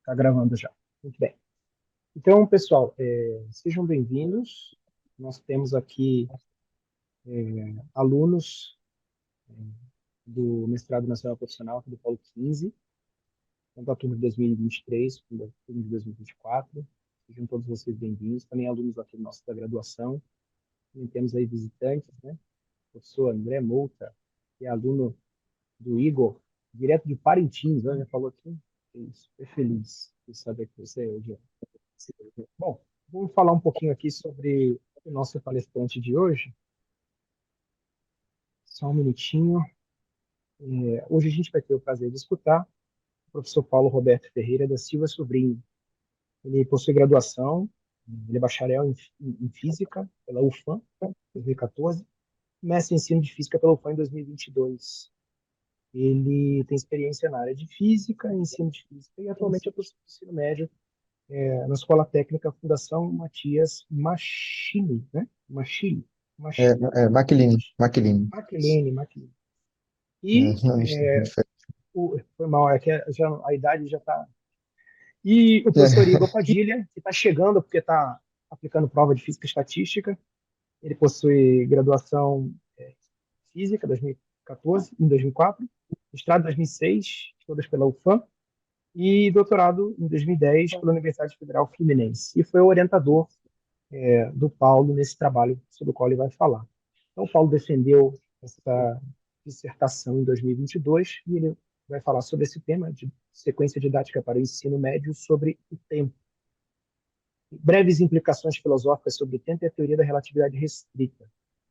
Tá gravando já. Muito bem. Então, pessoal, sejam bem-vindos. Nós temos aqui alunos do Mestrado Nacional Profissional aqui do Polo 15, tanto a turma de 2023 como a turma de 2024. Sejam todos vocês bem-vindos. Também alunos aqui nossos da graduação. Também temos aí visitantes, né? O professor André Mouta, que é aluno do Igor, direto de Parintins, né? Já falou aqui. Fiquei super feliz de saber que você é hoje. Bom, vamos falar um pouquinho aqui sobre o nosso palestrante de hoje. Só um minutinho. Hoje a gente vai ter o prazer de escutar o professor Paulo Roberto Ferreira da Silva Sobrinho. Ele possui graduação, ele é bacharel em Física pela UFAM, em 2014, mestre em Ensino de Física pela UFAM em 2022. Ele tem experiência na área de Física, ensino de Física, e atualmente é professor de ensino médio na Escola Técnica Fundação Matias Machini, né? Machini, É, Machini, Maquiline, Maquiline. Maquilene. É, E não, isso é diferente. foi mal, é que a idade já está. E o professor Igor Padilha, que está chegando porque está aplicando prova de Física e Estatística. Ele possui graduação em Física 2014, em 2004, mestrado em 2006, todas pela UFAM, e doutorado em 2010 pela Universidade Federal Fluminense. E foi o orientador do Paulo nesse trabalho sobre o qual ele vai falar. Então, o Paulo defendeu essa dissertação em 2022 e ele vai falar sobre esse tema de sequência didática para o ensino médio sobre o tempo. Breves implicações filosóficas sobre o tempo e a teoria da relatividade restrita.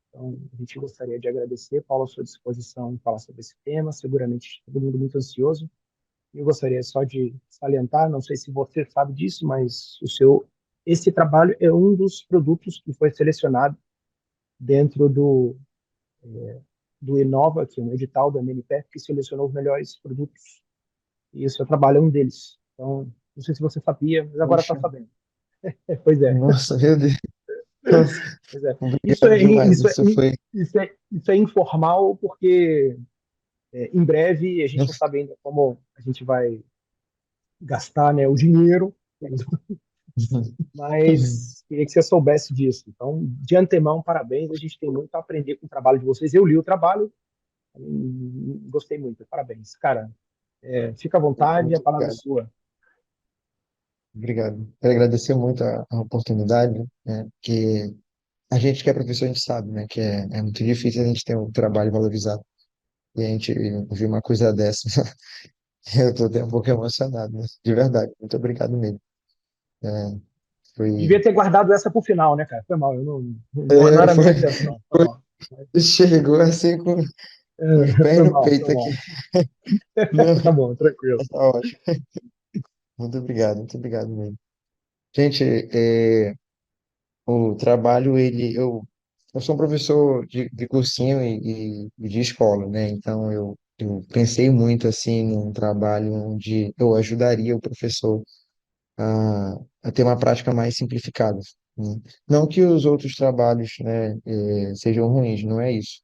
Então, a gente gostaria de agradecer, Paulo, a sua disposição em falar sobre esse tema. Seguramente todo mundo muito ansioso. E eu gostaria só de salientar, não sei se você sabe disso, mas esse trabalho é um dos produtos que foi selecionado dentro do Inova, que é um edital da MNPE, que selecionou os melhores produtos. E o seu trabalho é um deles. Então, não sei se você sabia, mas agora está Poxa, sabendo. Pois é, nossa, meu Deus. Nossa, pois é. Isso obrigado é, demais. isso é, Isso foi. isso é informal, porque em breve a gente não sabe ainda como a gente vai gastar, né, o dinheiro, mas queria que você soubesse disso. Então, de antemão, parabéns. A gente tem muito a aprender com o trabalho de vocês. Eu li o trabalho, gostei muito. Parabéns. Cara, fica à vontade, a Muito palavra é obrigado. sua. Obrigado. Quero agradecer muito a oportunidade, né? Que a gente que é professor, a gente sabe, né? Que é muito difícil a gente ter um trabalho valorizado. E a gente ouvir uma coisa dessa. Eu tô até um pouco emocionado, né? De verdade. Muito obrigado mesmo. É, Devia foi, ter guardado essa para o final, né, cara? Foi mal, não era a minha foi, intenção. Foi mal. chegou assim com os pés Foi no mal, foi peito aqui. mal. Não, Tá bom, tranquilo. tá ótimo. Muito obrigado mesmo. Gente, o trabalho, eu sou um professor de cursinho e de escola, né? Então, eu pensei muito, assim, num trabalho onde eu ajudaria o professor a ter uma prática mais simplificada, né? Não que os outros trabalhos, né, sejam ruins, não é isso.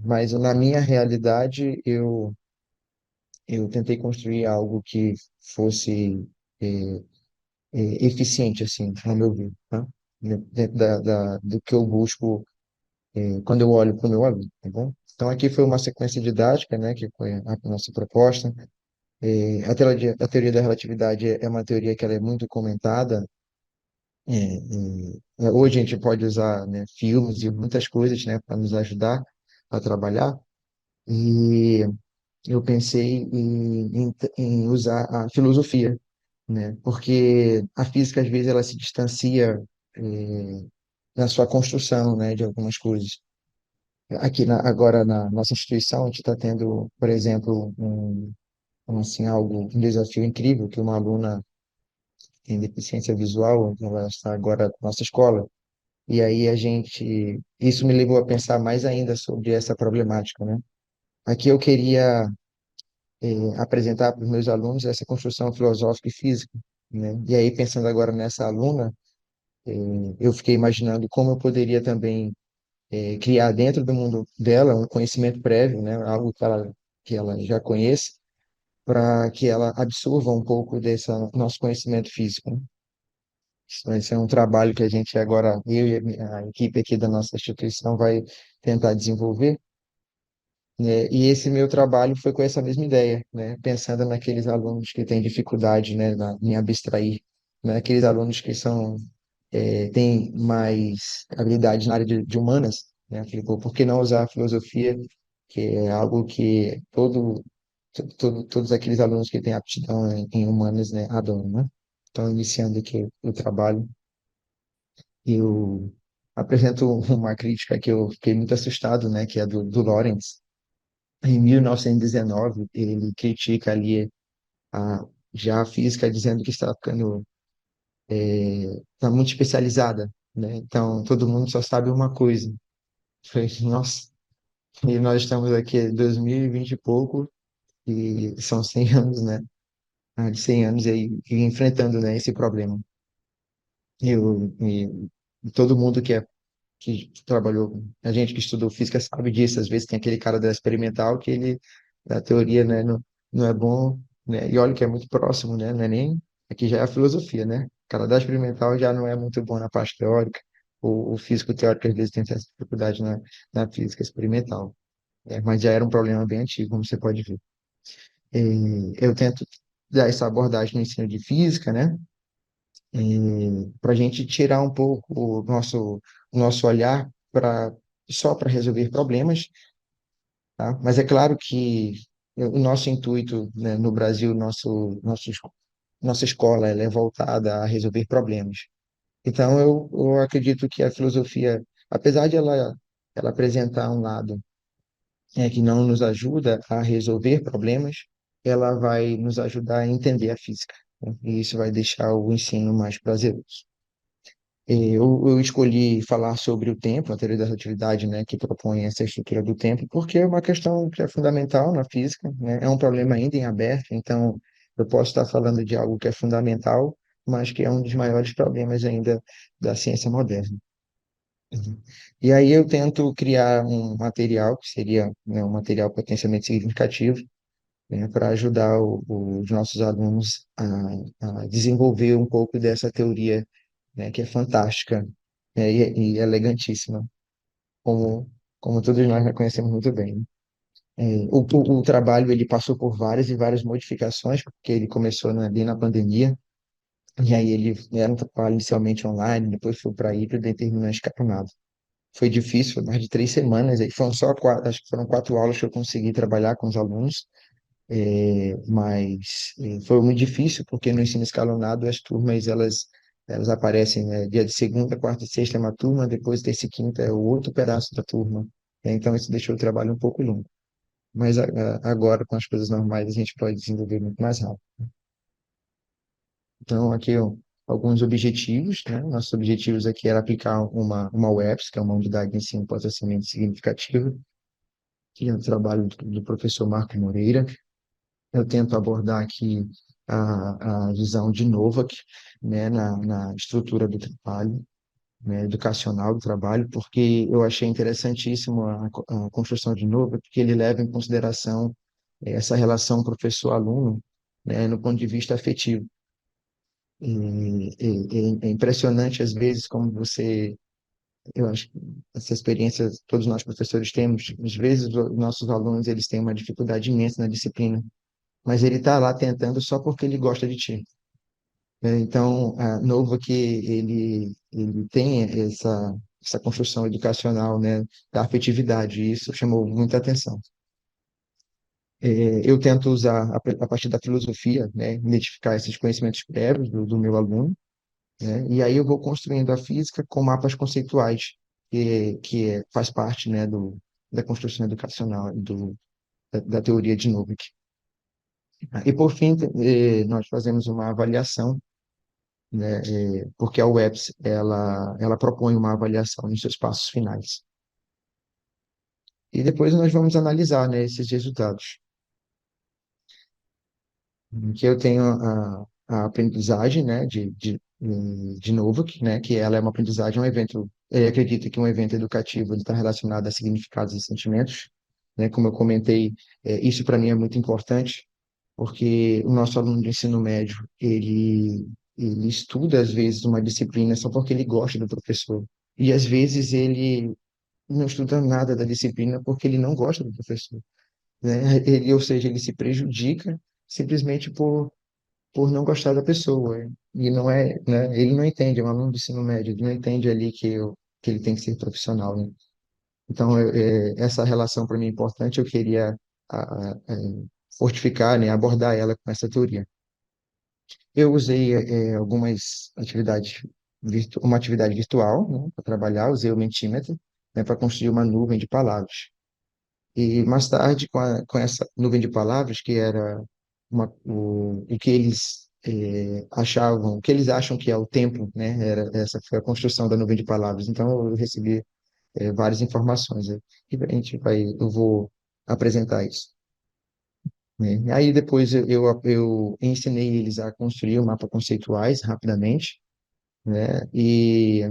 Mas na minha realidade, eu tentei construir algo que fosse eh, eficiente, assim, ao meu ver, tá? Dentro do que eu busco quando eu olho para o meu aluno, tá bom? Então, aqui foi uma sequência didática, né, que foi a nossa proposta. A teoria da relatividade é uma teoria que ela é muito comentada. Hoje a gente pode usar, né, filmes e muitas coisas, né, para nos ajudar a trabalhar. E eu pensei em usar a filosofia, né? Porque a física, às vezes, ela se distancia na sua construção, né, de algumas coisas. Agora, na nossa instituição, a gente está tendo, por exemplo, assim, um desafio incrível, que uma aluna tem deficiência visual, ela está agora na nossa escola, e aí isso me levou a pensar mais ainda sobre essa problemática, né? Aqui eu queria apresentar para os meus alunos essa construção filosófica e física, né? E aí, pensando agora nessa aluna, eu fiquei imaginando como eu poderia também criar dentro do mundo dela um conhecimento prévio, né? Algo que ela já conhece, para que ela absorva um pouco desse nosso conhecimento físico, né? Esse é um trabalho que a gente agora, eu e a equipe aqui da nossa instituição vai tentar desenvolver, né? E esse meu trabalho foi com essa mesma ideia, né? Pensando naqueles alunos que têm dificuldade, né, em abstrair, né? Aqueles alunos que têm mais habilidade na área de humanas, né? Ficou, por que não usar a filosofia, que é algo que todos aqueles alunos que têm aptidão em humanas, né, adoram, né? Então, iniciando aqui o trabalho, eu apresento uma crítica que eu fiquei muito assustado, né, que é do Lawrence. Em 1919, ele critica ali a, já a física, dizendo que está ficando, está muito especializada, né? Então, todo mundo só sabe uma coisa. Eu falei, nossa, e nós estamos aqui em 2020 e pouco, e são 100 anos, né? De 100 anos aí, e enfrentando, né, esse problema. E todo mundo que trabalhou, a gente que estudou física sabe disso, às vezes tem aquele cara da experimental que ele, da teoria, né, não é bom, né, e olha que é muito próximo, né, não é nem, aqui já é a filosofia, né, o cara da experimental já não é muito bom na parte teórica, o físico teórico às vezes tem essa dificuldade na física experimental, mas já era um problema bem antigo, como você pode ver. Eu tento dar essa abordagem no ensino de física, né, para a gente tirar um pouco o nosso olhar só para resolver problemas, tá? Mas é claro que o nosso intuito, né, no Brasil, nossa escola ela é voltada a resolver problemas. Então, eu acredito que a filosofia, apesar de ela apresentar um lado que não nos ajuda a resolver problemas, ela vai nos ajudar a entender a física, né? E isso vai deixar o ensino mais prazeroso. Eu escolhi falar sobre o tempo, a teoria da relatividade, né, que propõe essa estrutura do tempo, porque é uma questão que é fundamental na física, né, é um problema ainda em aberto, então eu posso estar falando de algo que é fundamental, mas que é um dos maiores problemas ainda da ciência moderna. Uhum. E aí eu tento criar um material, que seria, né, um material potencialmente significativo, né, para ajudar os nossos alunos a desenvolver um pouco dessa teoria, né, que é fantástica, né, e elegantíssima, como, como todos nós reconhecemos muito bem, né? O trabalho ele passou por várias e várias modificações, porque ele começou ali na pandemia, e aí ele era um trabalho inicialmente online, depois foi para híbrido e terminou escalonado. Foi difícil, foi mais de 3 semanas, aí foram só quatro, acho que foram 4 aulas que eu consegui trabalhar com os alunos, mas foi muito difícil porque no ensino escalonado as turmas elas aparecem, né, dia de segunda, quarta e sexta é uma turma, depois terça e quinta é o outro pedaço da turma. Então isso deixou o trabalho um pouco longo. Mas agora com as coisas normais a gente pode desenvolver muito mais rápido. Então aqui ó, alguns objetivos, né? Nossos objetivos aqui era aplicar uma UEPS, que é uma unidade de ensino potencialmente significativa, que é o trabalho do professor Marco Moreira. Eu tento abordar aqui a visão de Novak, né, na estrutura do trabalho, né, educacional do trabalho, porque eu achei interessantíssimo a construção de Novak, porque ele leva em consideração essa relação professor-aluno, né, no ponto de vista afetivo. É impressionante, às vezes, como eu acho que essa experiência todos nós professores temos, às vezes os nossos alunos eles têm uma dificuldade imensa na disciplina, mas ele está lá tentando só porque ele gosta de ti. Então, novo que ele tem essa construção educacional, né, da afetividade, e isso chamou muita atenção. Eu tento usar, a partir da filosofia, né, identificar esses conhecimentos prévios do meu aluno, né, e aí eu vou construindo a física com mapas conceituais, faz parte, né, da construção educacional, da teoria de Novick. E, por fim, nós fazemos uma avaliação, né, porque a UEPS ela propõe uma avaliação nos seus passos finais. E depois nós vamos analisar, né, esses resultados. Que eu tenho a aprendizagem, né, de novo, né, que ela é uma aprendizagem, um evento, ele acredita que um evento educativo está relacionado a significados e sentimentos, né, como eu comentei, isso para mim é muito importante, porque o nosso aluno de ensino médio, ele estuda, às vezes, uma disciplina só porque ele gosta do professor. E, às vezes, ele não estuda nada da disciplina porque ele não gosta do professor, né? Ele, ou seja, ele se prejudica simplesmente por não gostar da pessoa. E não é, né? Ele não entende, é um aluno de ensino médio, ele não entende ali que ele tem que ser profissional, né? Então, essa relação para mim é importante, eu queria fortificar, né, abordar ela com essa teoria. Eu usei algumas atividades, uma atividade virtual, né, para trabalhar, usei o Mentimeter, né, para construir uma nuvem de palavras. E mais tarde, com essa nuvem de palavras, que era o que eles achavam, o que eles acham que é o tempo, né? Essa foi a construção da nuvem de palavras. Então, eu recebi várias informações, né? E eu vou apresentar isso, né? Aí depois eu ensinei eles a construir o mapa conceituais rapidamente, né? E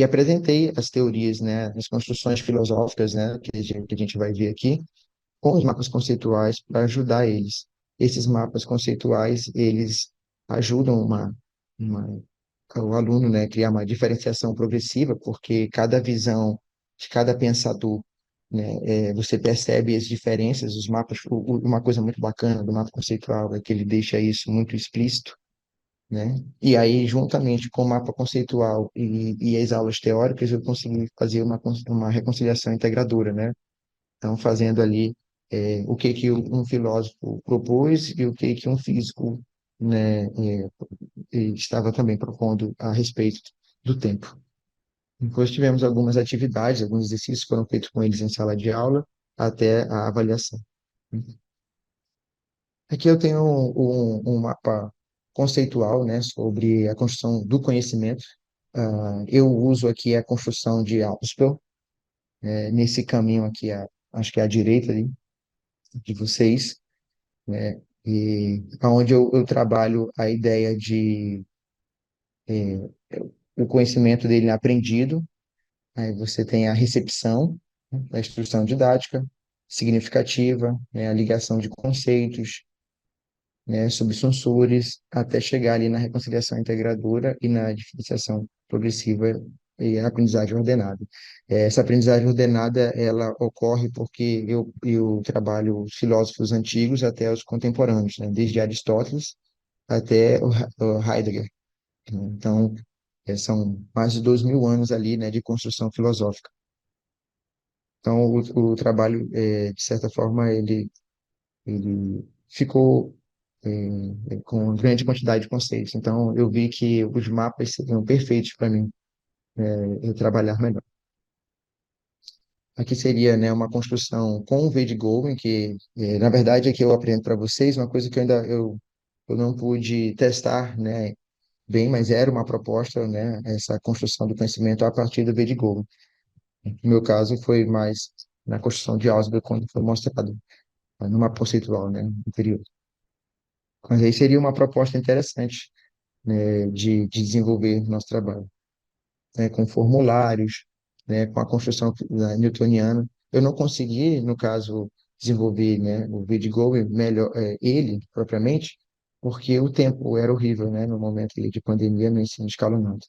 apresentei as teorias, né? As construções filosóficas, né? Que a gente vai ver aqui com os mapas conceituais para ajudar eles. Esses mapas conceituais, eles ajudam uma, o aluno, né, a criar uma diferenciação progressiva, porque cada visão de cada pensador, né, você percebe as diferenças, os mapas, uma coisa muito bacana do mapa conceitual é que ele deixa isso muito explícito, né? E aí, juntamente com o mapa conceitual e as aulas teóricas, eu consegui fazer uma reconciliação integradora, né? Então, fazendo ali o que que um filósofo propôs e o que que um físico, né, estava também propondo a respeito do tempo. Depois tivemos algumas atividades, alguns exercícios foram feitos com eles em sala de aula, até a avaliação. Aqui eu tenho um mapa conceitual, né, sobre a construção do conhecimento. Eu uso aqui a construção de Ausubel, nesse caminho aqui, acho que é à direita ali, de vocês, né? E onde eu trabalho a ideia de o conhecimento dele aprendido, aí você tem a recepção, né, a instrução didática, significativa, né, a ligação de conceitos, né, subsunsores, até chegar ali na reconciliação integradora e na diferenciação progressiva e a aprendizagem ordenada. Essa aprendizagem ordenada, ela ocorre porque eu trabalho os filósofos antigos até os contemporâneos, né, desde Aristóteles até o Heidegger. Então, são mais de 2.000 anos ali, né, de construção filosófica. Então, o trabalho, de certa forma, ele ficou com grande quantidade de conceitos. Então, eu vi que os mapas seriam perfeitos para mim eu trabalhar melhor. Aqui seria, né, uma construção com o V de Golding, que, na verdade, aqui eu aprendo para vocês uma coisa que eu não pude testar, né, bem, mas era uma proposta, né, essa construção do conhecimento a partir do V de Golding. No meu caso, foi mais na construção de Ausubel, quando foi mostrado numa conceitual, né, anterior. Mas aí seria uma proposta interessante, né, de desenvolver nosso trabalho, né, com formulários, né, com a construção newtoniana. Eu não consegui, no caso, desenvolver, né, o VideGo melhor, ele propriamente, porque o tempo era horrível, né, no momento ali de pandemia no ensino escalonado.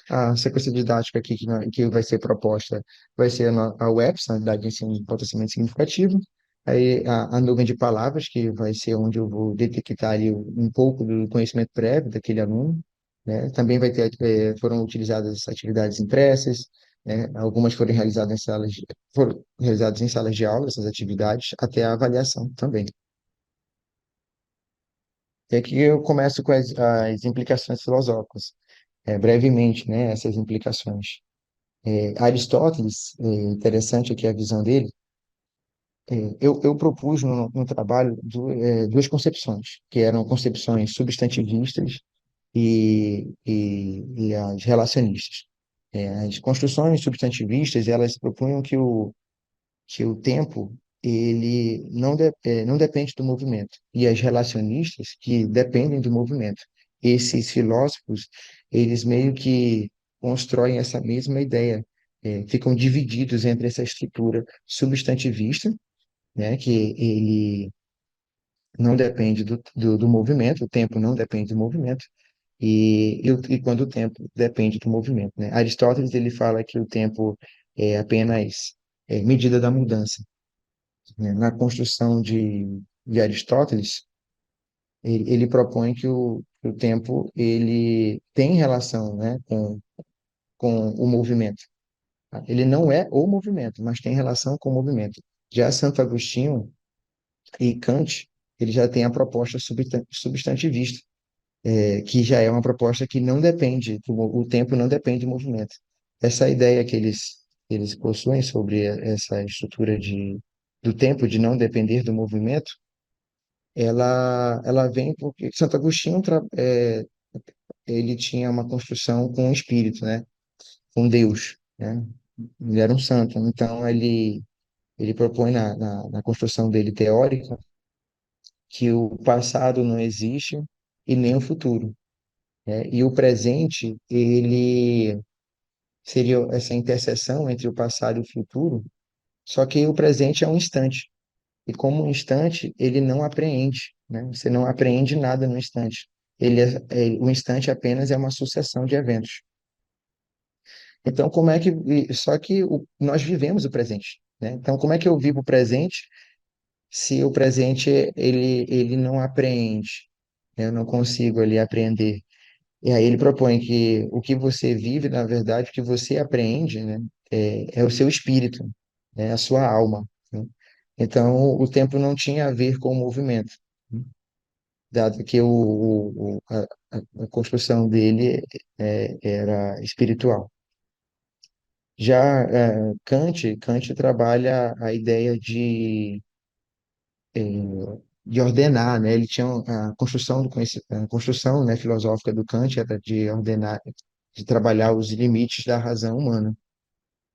A sequência didática aqui que vai ser proposta vai ser a UEPS, a Unidade de Ensino de Potenciamento Significativo, aí a nuvem de palavras, que vai ser onde eu vou detectar ali um pouco do conhecimento prévio daquele aluno, né? Também vai ter, foram utilizadas atividades impressas, né? Algumas foram realizadas em salas de aula, essas atividades, até a avaliação também. E aqui eu começo com as implicações filosóficas, brevemente, né? Essas implicações. Aristóteles, interessante aqui a visão dele, eu propus no trabalho duas concepções, que eram concepções substantivistas e as relacionistas. As construções substantivistas, elas propunham que o tempo ele não depende do movimento, e as relacionistas que dependem do movimento. Esses filósofos, eles meio que constroem essa mesma ideia, ficam divididos entre essa estrutura substantivista né? Que ele não depende do movimento, o tempo não depende do movimento, e quando o tempo depende do movimento, né? Aristóteles, ele fala que o tempo é apenas medida da mudança, né? Na construção de Aristóteles, ele propõe que o tempo ele tem relação, né, com o movimento. Tá? Ele não é o movimento, mas tem relação com o movimento. Já Santo Agostinho e Kant, ele já tem a proposta substantivista, que já é uma proposta que não depende, o tempo não depende do movimento. Essa ideia que eles possuem sobre essa estrutura do tempo de não depender do movimento, ela vem porque Santo Agostinho ele tinha uma construção com o espírito, né? Com Deus, né? Ele era um santo, então ele propõe na construção dele teórica que o passado não existe e nem o futuro, né? E o presente, ele seria essa interseção entre o passado e o futuro, só que o presente é um instante. E como um instante, ele não apreende, né? Você não apreende nada no instante. O instante apenas é uma sucessão de eventos. Então, só que nós vivemos o presente, né? Então, como é que eu vivo o presente se o presente ele não apreende, né? Eu não consigo ali apreender. E aí ele propõe que o que você vive, na verdade, o que você apreende, né, é o seu espírito, né, a sua alma, né? Então, o tempo não tinha a ver com o movimento, né, dado que a construção dele era espiritual. Já Kant trabalha a ideia de ordenar, né? Ele tinha a construção a construção, né, filosófica do Kant era de ordenar, de trabalhar os limites da razão humana,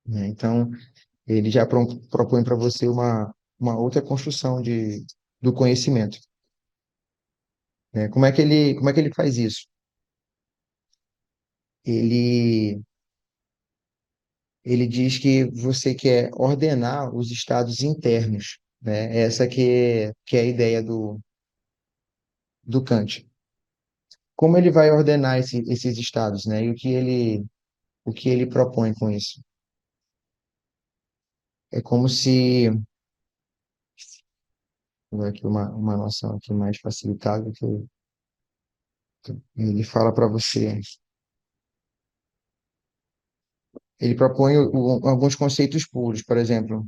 né? Então, ele já propõe para você uma outra construção do conhecimento, né? Como é que ele faz isso? Ele, ele diz que você quer ordenar os estados internos, né? Essa que é a ideia do Kant. Como ele vai ordenar esses estados, né? E o que ele propõe com isso? É como se, vou dar aqui uma noção aqui mais facilitada, que ele fala para você. Ele propõe alguns conceitos puros, por exemplo,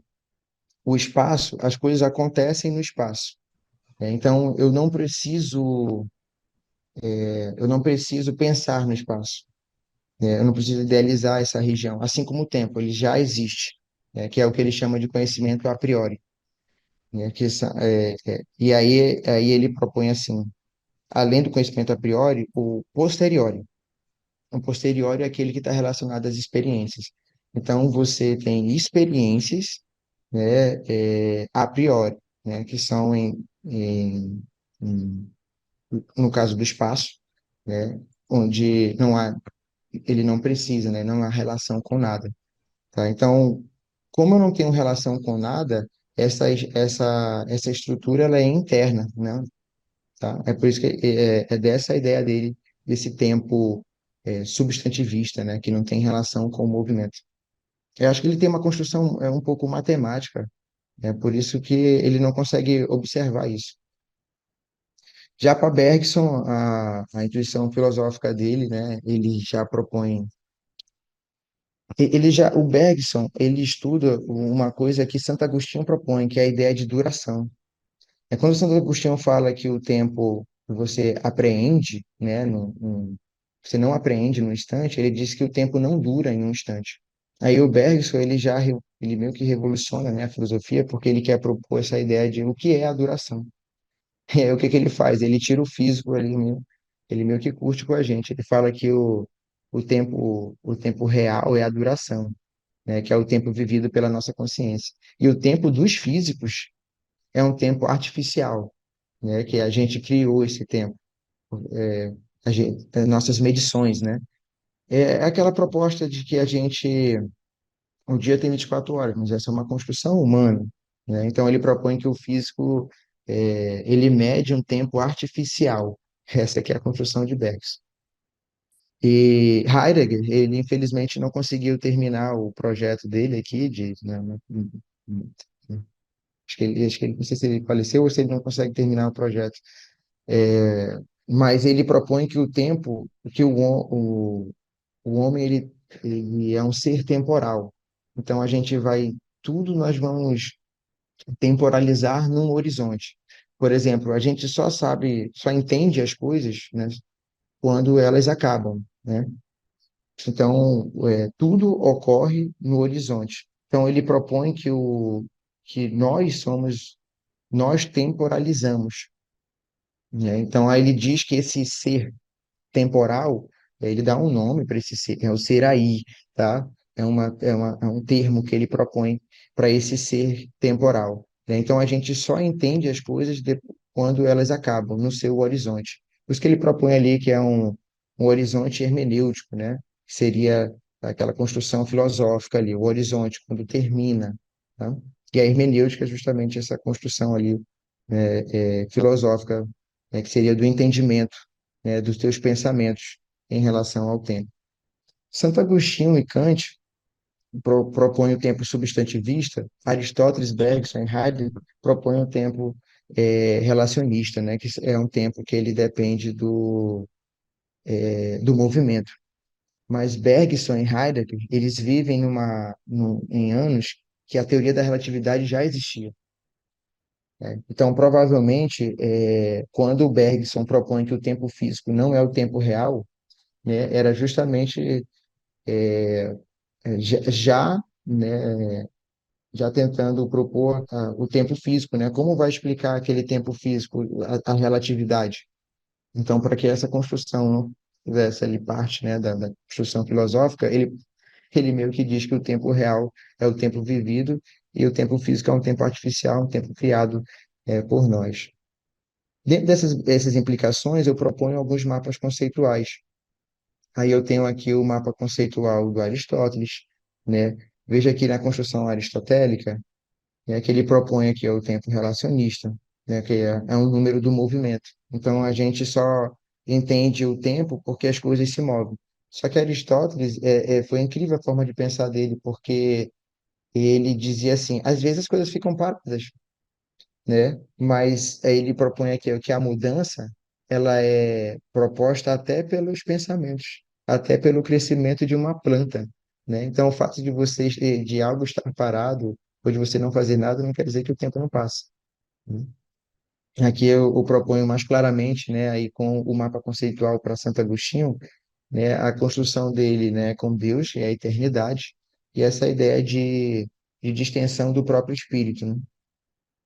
o espaço, as coisas acontecem no espaço, né? Então, eu não preciso pensar no espaço, né? Eu não preciso idealizar essa região, assim como o tempo, ele já existe, né? Que é o que ele chama de conhecimento a priori, né? E aí ele propõe assim, além do conhecimento a priori, o posteriori. O posteriori é aquele que está relacionado às experiências. Então, você tem experiências, né, a priori, né, que são em- no caso do espaço, né, onde ele não precisa, né, não há relação com nada, tá? Então, como eu não tenho relação com nada, essa estrutura ela é interna, né? Tá? É por isso que é dessa ideia dele, desse tempo substantivista, né, que não tem relação com o movimento. Eu acho que ele tem uma construção um pouco matemática, é por isso que ele não consegue observar isso. Já para Bergson, a intuição filosófica dele, né, ele já propõe, o Bergson, ele estuda uma coisa que Santo Agostinho propõe, que é a ideia de duração. É quando Santo Agostinho fala que o tempo você apreende, né, você não apreende no instante, ele diz que o tempo não dura em um instante. Aí o Bergson, ele meio que revoluciona, né, a filosofia, porque ele quer propor essa ideia de o que é a duração. E aí o que que ele faz? Ele tira o físico ali, ele meio que curte com a gente. Ele fala que o tempo real é a duração, né, que é o tempo vivido pela nossa consciência. E o tempo dos físicos é um tempo artificial, né, que a gente criou esse tempo, nossas medições, né? É aquela proposta de que o dia tem 24 horas, mas essa é uma construção humana. né? Então ele propõe que o físico ele mede um tempo artificial. Essa aqui é a construção de Bergson. E Heidegger, ele infelizmente não conseguiu terminar o projeto dele aqui né, acho que ele, não sei se ele faleceu ou se ele não consegue terminar o projeto. É, mas ele propõe que o tempo, que o homem ele é um ser temporal. Então a gente vai, tudo nós vamos temporalizar num horizonte. Por exemplo, a gente só sabe, só entende as coisas, né, quando elas acabam, né? Então, tudo ocorre no horizonte. Então, ele propõe que nós temporalizamos, né? Então, aí ele diz que esse ser temporal, ele dá um nome para esse ser, é o ser aí, tá? É um termo que ele propõe para esse ser temporal, né? Então a gente só entende as coisas quando elas acabam no seu horizonte. Por isso que ele propõe ali que é um horizonte hermenêutico, né? Que seria aquela construção filosófica ali, o horizonte, quando termina, tá? E a hermenêutica é justamente essa construção ali filosófica, né, que seria do entendimento, né, dos teus pensamentos em relação ao tempo. Santo Agostinho e Kant propõem o tempo substantivista, Aristóteles, Bergson e Heidegger propõem o tempo relacionista, né, que é um tempo que ele depende do movimento. Mas Bergson e Heidegger, eles vivem em anos que a teoria da relatividade já existia. Então, provavelmente, quando o Bergson propõe que o tempo físico não é o tempo real, né, era justamente já, né, já tentando propor o tempo físico, né? Como vai explicar aquele tempo físico, a relatividade? Então, para que essa construção não fizesse ali parte, né, da construção filosófica, ele meio que diz que o tempo real é o tempo vivido e o tempo físico é um tempo artificial, um tempo criado por nós. Dentro dessas implicações, eu proponho alguns mapas conceituais. Aí eu tenho aqui o mapa conceitual do Aristóteles, né? Veja aqui na construção aristotélica, né, que ele propõe aqui o tempo relacionista, né, que é um número do movimento. Então a gente só entende o tempo porque as coisas se movem. Só que Aristóteles foi incrível a forma de pensar dele, porque ele dizia assim, às vezes as coisas ficam paradas, né? Mas aí ele propõe aqui que a mudança ela é proposta até pelos pensamentos, até pelo crescimento de uma planta, né? Então, o fato de de algo estar parado ou de você não fazer nada não quer dizer que o tempo não passa, né? Aqui eu proponho mais claramente, né, aí com o mapa conceitual para Santo Agostinho, né, a construção dele, né, com Deus e a eternidade, e essa ideia de distensão do próprio espírito, né?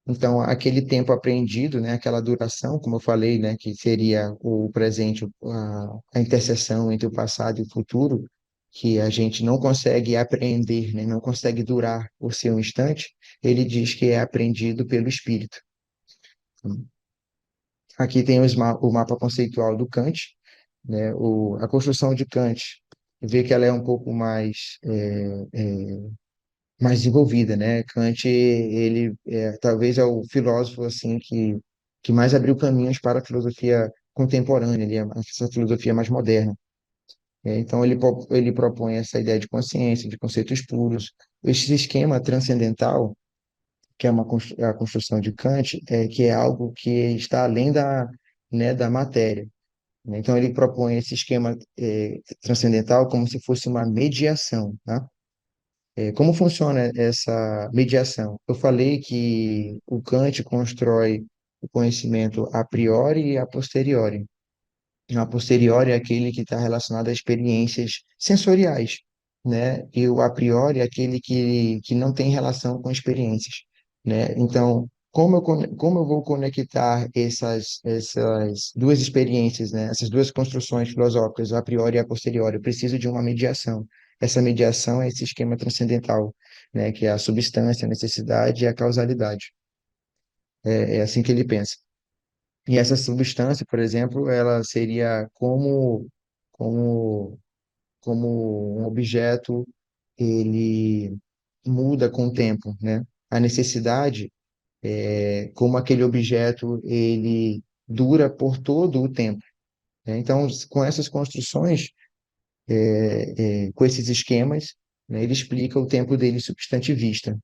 Então, aquele tempo apreendido, né, aquela duração, como eu falei, né, que seria o presente, a interseção entre o passado e o futuro, que a gente não consegue apreender, né, não consegue durar por ser um instante, ele diz que é apreendido pelo espírito. Aqui tem o mapa conceitual do Kant, né, a construção de Kant, vê que ela é um pouco mais desenvolvida, né? Kant, ele talvez é o filósofo assim que mais abriu caminhos para a filosofia contemporânea, essa filosofia mais moderna. Então ele propõe essa ideia de consciência, de conceitos puros. Esse esquema transcendental, que é a construção de Kant, que é algo que está além da matéria, né? Então ele propõe esse esquema transcendental como se fosse uma mediação, tá? Como funciona essa mediação? Eu falei que o Kant constrói o conhecimento a priori e a posteriori. A posteriori é aquele que está relacionado a experiências sensoriais, né? E o a priori é aquele que não tem relação com experiências, né? Então, como eu vou conectar essas duas experiências, né? Essas duas construções filosóficas, a priori e a posteriori? Eu preciso de uma mediação. Essa mediação é esse esquema transcendental, né? Que é a substância, a necessidade e a causalidade. É assim que ele pensa. E essa substância, por exemplo, ela seria como, como um objeto, ele muda com o tempo, né? a necessidade, como aquele objeto ele dura por todo o tempo, né? Então, com essas construções, com esses esquemas, né, ele explica o tempo dele substantivista.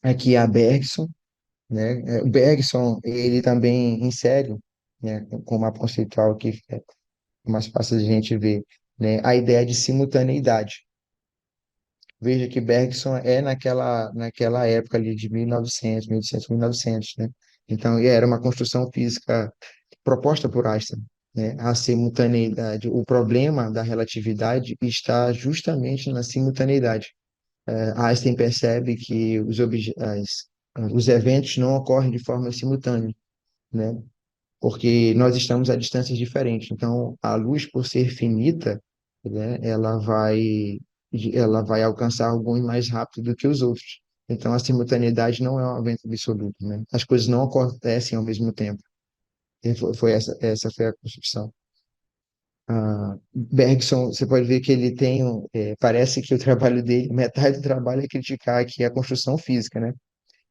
Aqui a Bergson, né? O Bergson, ele também insere, né, com uma conceitual que é mais fácil de a gente ver, né, a ideia de simultaneidade. Veja que Bergson é naquela época ali de 1900, 1800, 1900, né? Então, e era uma construção física proposta por Einstein, né? A simultaneidade, o problema da relatividade está justamente na simultaneidade. Einstein percebe que os eventos não ocorrem de forma simultânea, né? Porque nós estamos a distâncias diferentes. Então, a luz, por ser finita, né, ela vai alcançar alguns mais rápido do que os outros. Então, a simultaneidade não é um evento absoluto, né? As coisas não acontecem ao mesmo tempo. E essa foi a construção. Bergson, você pode ver que ele tem, parece que o trabalho dele, metade do trabalho é criticar aqui a construção física, né?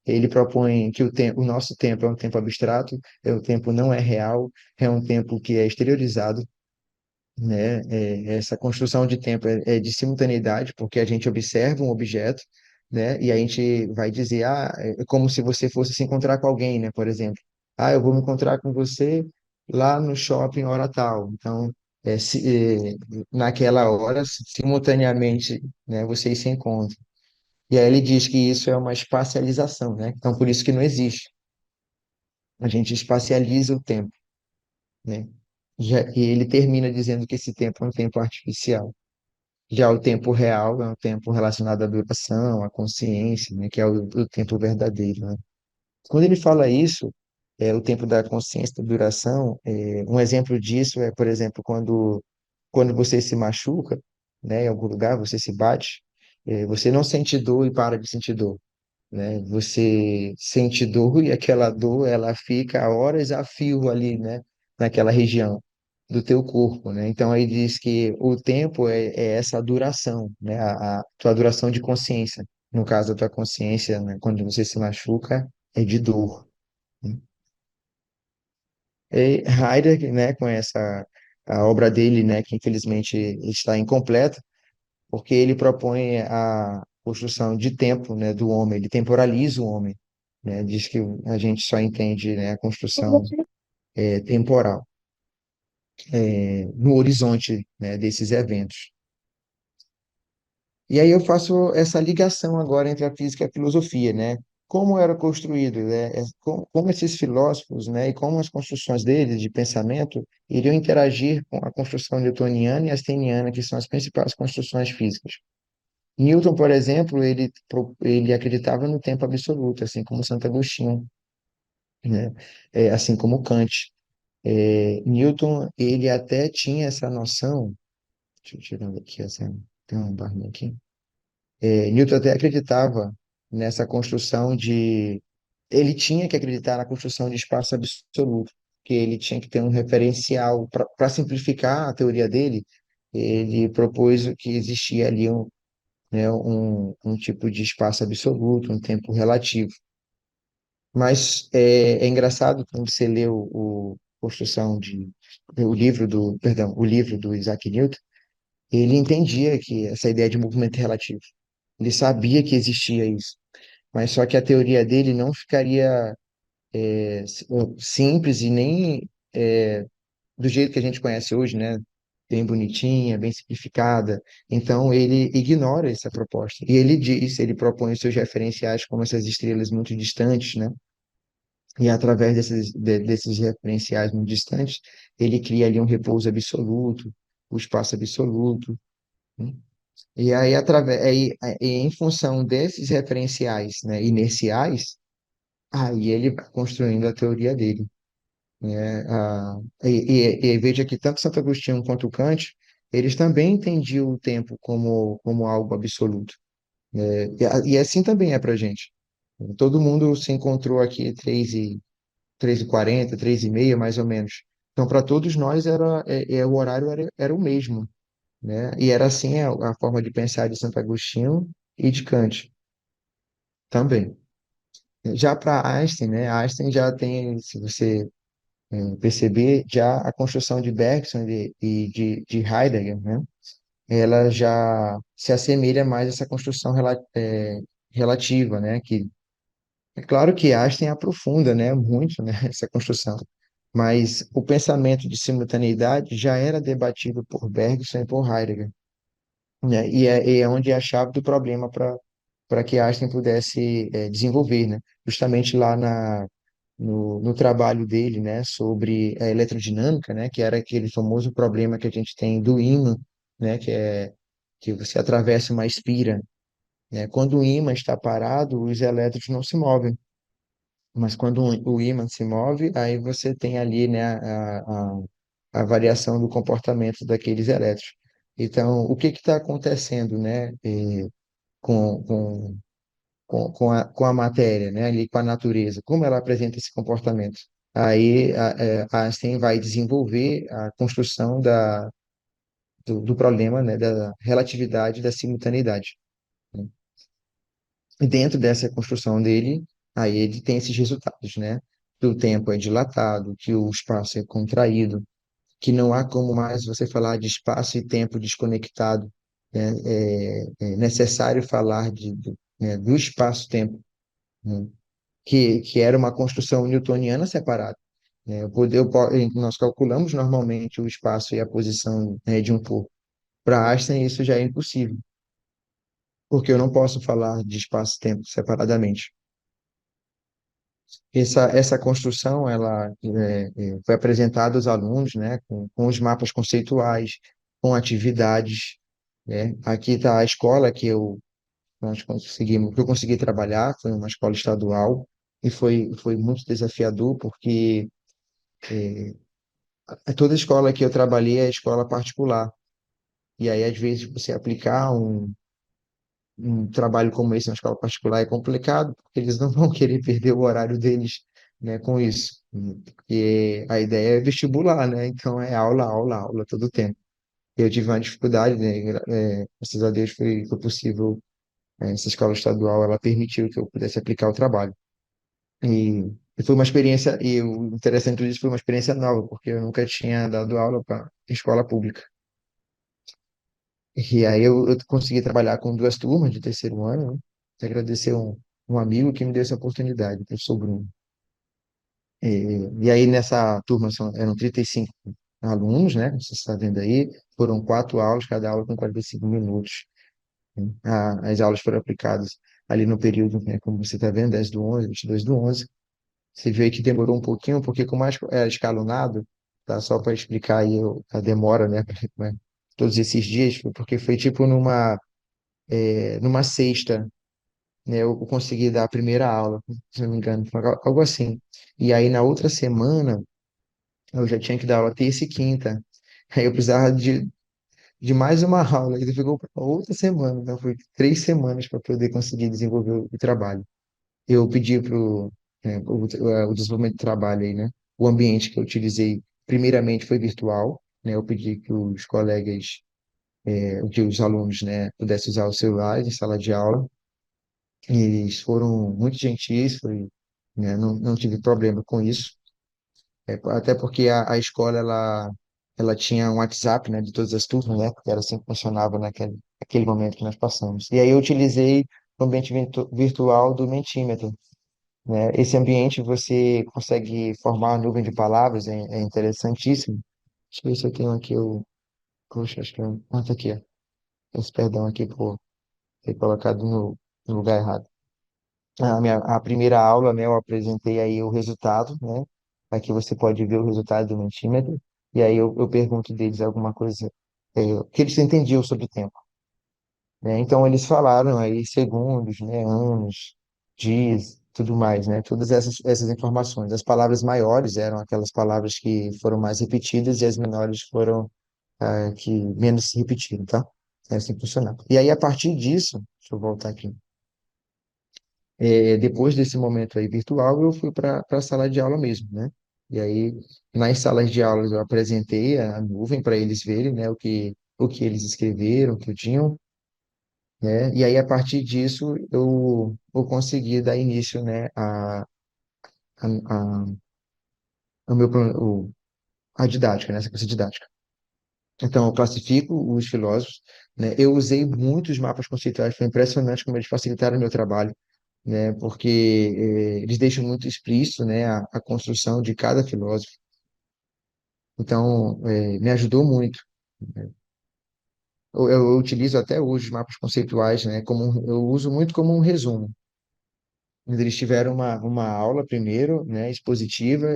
Ele propõe que o nosso tempo é um tempo abstrato, o tempo não é real, é um tempo que é exteriorizado, né? Essa construção de tempo é de simultaneidade, porque a gente observa um objeto, né? E a gente vai dizer, é como se você fosse se encontrar com alguém, né? Por exemplo, eu vou me encontrar com você lá no shopping hora tal. Então, naquela hora, simultaneamente, né? Vocês se encontram. E aí ele diz que isso é uma espacialização, né? Então, por isso que não existe. A gente espacializa o tempo, né? E ele termina dizendo que esse tempo é um tempo artificial. Já o tempo real é um tempo relacionado à duração, à consciência, né? Que é o tempo verdadeiro, né? Quando ele fala isso, o tempo da consciência, da duração, um exemplo disso é, por exemplo, quando você se machuca, né? Em algum lugar, você se bate, você não sente dor e para de sentir dor, né? Você sente dor e aquela dor ela fica horas a fio ali, né? Naquela região do teu corpo, né? Então aí diz que o tempo é essa duração, né? A tua duração de consciência. No caso, a tua consciência, né? Quando você se machuca, é de dor, né? E Heidegger, né? Com essa a obra dele, né? Que infelizmente está incompleta porque ele propõe a construção de tempo, né, do homem, ele temporaliza o homem, né, diz que a gente só entende, né, a construção temporal no horizonte, né, desses eventos. E aí eu faço essa ligação agora entre a física e a filosofia, né? Como era construído, né? Como esses filósofos, né, e como as construções deles de pensamento iriam interagir com a construção newtoniana e asteniana, que são as principais construções físicas. Newton, por exemplo, ele acreditava no tempo absoluto, assim como Santo Agostinho, né? Assim como Kant. Newton, ele até tinha essa noção, deixa eu tirar aqui, tem uma barrinha aqui. Newton até acreditava nessa construção ele tinha que acreditar na construção de espaço absoluto, que ele tinha que ter um referencial. Para simplificar a teoria dele, ele propôs que existia ali né, um tipo de espaço absoluto, um tempo relativo. Mas é engraçado quando você lê o livro do Isaac Newton, ele entendia que essa ideia de movimento relativo. Ele sabia que existia isso, mas só que a teoria dele não ficaria simples e nem do jeito que a gente conhece hoje, né? Bem bonitinha, bem simplificada. Então, ele ignora essa proposta. E ele propõe os seus referenciais como essas estrelas muito distantes, né? E através desses referenciais muito distantes, ele cria ali um repouso absoluto, o espaço absoluto, né? E aí, em função desses referenciais, né, inerciais, aí ele vai construindo a teoria dele, né? E veja que tanto Santo Agostinho quanto Kant, eles também entendiam o tempo como algo absoluto, né? E assim também é para a gente. Todo mundo se encontrou aqui 3h40, 3h30, mais ou menos. Então, para todos nós, o horário era o mesmo, né? E era assim a forma de pensar de Santo Agostinho e de Kant também. Já para Einstein, né? Einstein já tem, se você perceber, já a construção de Bergson e de Heidegger, né? Ela já se assemelha mais a essa construção relativa, né? Que é claro que Einstein aprofunda, né, muito, né, essa construção, mas o pensamento de simultaneidade já era debatido por Bergson e por Heidegger, né? E é onde é a chave do problema para que Einstein pudesse desenvolver, né? Justamente lá no trabalho dele, né, sobre a eletrodinâmica, né, que era aquele famoso problema que a gente tem do ímã, né, que você atravessa uma espira, né? Quando o ímã está parado, os elétrons não se movem. Mas quando o ímã se move, aí você tem ali, né, a variação do comportamento daqueles elétrons. Então, o que está acontecendo, né, com, com, com a matéria, né, ali com a natureza? Como ela apresenta esse comportamento? Aí a Einstein vai desenvolver a construção do problema, né, da relatividade da simultaneidade, né? E dentro dessa construção dele, aí ele tem esses resultados, né? Que o tempo é dilatado, que o espaço é contraído, que não há como mais você falar de espaço e tempo desconectado, né? É necessário falar do espaço-tempo, né? Que era uma construção newtoniana separada, né? Nós calculamos normalmente o espaço e a posição, né, de um corpo. Para Einstein, isso já é impossível, porque eu não posso falar de espaço-tempo separadamente. Essa construção ela foi apresentada aos alunos, né, com os mapas conceituais, com atividades, né? Aqui está a escola que eu consegui trabalhar, foi uma escola estadual e foi muito desafiador porque toda escola que eu trabalhei é escola particular. E aí, às vezes, você aplicar um trabalho como esse na escola particular é complicado, porque eles não vão querer perder o horário deles, né, com isso. Porque a ideia é vestibular, né? Então é aula, aula, aula todo o tempo. Eu tive uma dificuldade, né? Graças a Deus foi possível. Essa escola estadual, ela permitiu que eu pudesse aplicar o trabalho. E, e foi uma experiência, e o interessante disso foi uma experiência nova, porque eu nunca tinha dado aula para escola pública. E aí eu consegui trabalhar com duas turmas de terceiro ano, né? Agradecer um amigo que me deu essa oportunidade, o professor Bruno. E aí nessa turma eram 35 alunos, né? Como você está vendo aí, foram quatro aulas, cada aula com 45 minutos, né? As aulas foram aplicadas ali no período, né, como você está vendo, 10 do 11, 22 do 11. Você vê que demorou um pouquinho, porque como era escalonado, tá? Só para explicar aí a demora, né? né, todos esses dias, porque foi tipo numa sexta, né, eu consegui dar a primeira aula, se não me engano, foi algo assim. E aí na outra semana eu já tinha que dar aula terça e quinta. Aí eu precisava de mais uma aula, e ficou para outra semana, então foi 3 semanas para poder conseguir desenvolver o trabalho. Eu pedi para o desenvolvimento do trabalho aí, né? O ambiente que eu utilizei, primeiramente, foi virtual, né? Eu pedi que os colegas, que os alunos, né, pudessem usar os celulares em sala de aula. Eles foram muito gentis, né, não tive problema com isso. Até porque a escola ela tinha um WhatsApp, né, de todas as turmas, né, porque era assim que funcionava naquele momento que nós passamos. E aí eu utilizei o ambiente virtual do Mentimeter, né? Esse ambiente você consegue formar uma nuvem de palavras, é interessantíssimo. Deixa eu ver se eu tenho aqui Poxa, acho que eu... Ah, tá aqui, ó. Peço perdão aqui por ter colocado no lugar errado. A primeira aula, né, eu apresentei aí o resultado, né? Aqui você pode ver o resultado do Mentimeter. E aí eu pergunto deles alguma coisa que eles entendiam sobre o tempo, né? Então eles falaram aí segundos, né, anos, dias, tudo mais, né? Todas essas informações. As palavras maiores eram aquelas palavras que foram mais repetidas e as menores foram que menos se repetiram, tá? É assim que funcionava. E aí, a partir disso, deixa eu voltar aqui. Depois desse momento aí virtual, eu fui para a sala de aula mesmo, né? E aí, nas salas de aulas, eu apresentei a nuvem para eles verem, né, o que eles escreveram, o que tinham. né? E aí, a partir disso, eu consegui dar início, né, a, ao meu, a didática, né, essa coisa didática. Então, eu classifico os filósofos, né? Eu usei muitos mapas conceituais, foi impressionante como eles facilitaram o meu trabalho, né? Porque eles deixam muito explícito, né, a construção de cada filósofo. Então, me ajudou muito. Eu utilizo até hoje os mapas conceituais, né? Eu uso muito como um resumo. Eles tiveram uma aula primeiro, né, expositiva,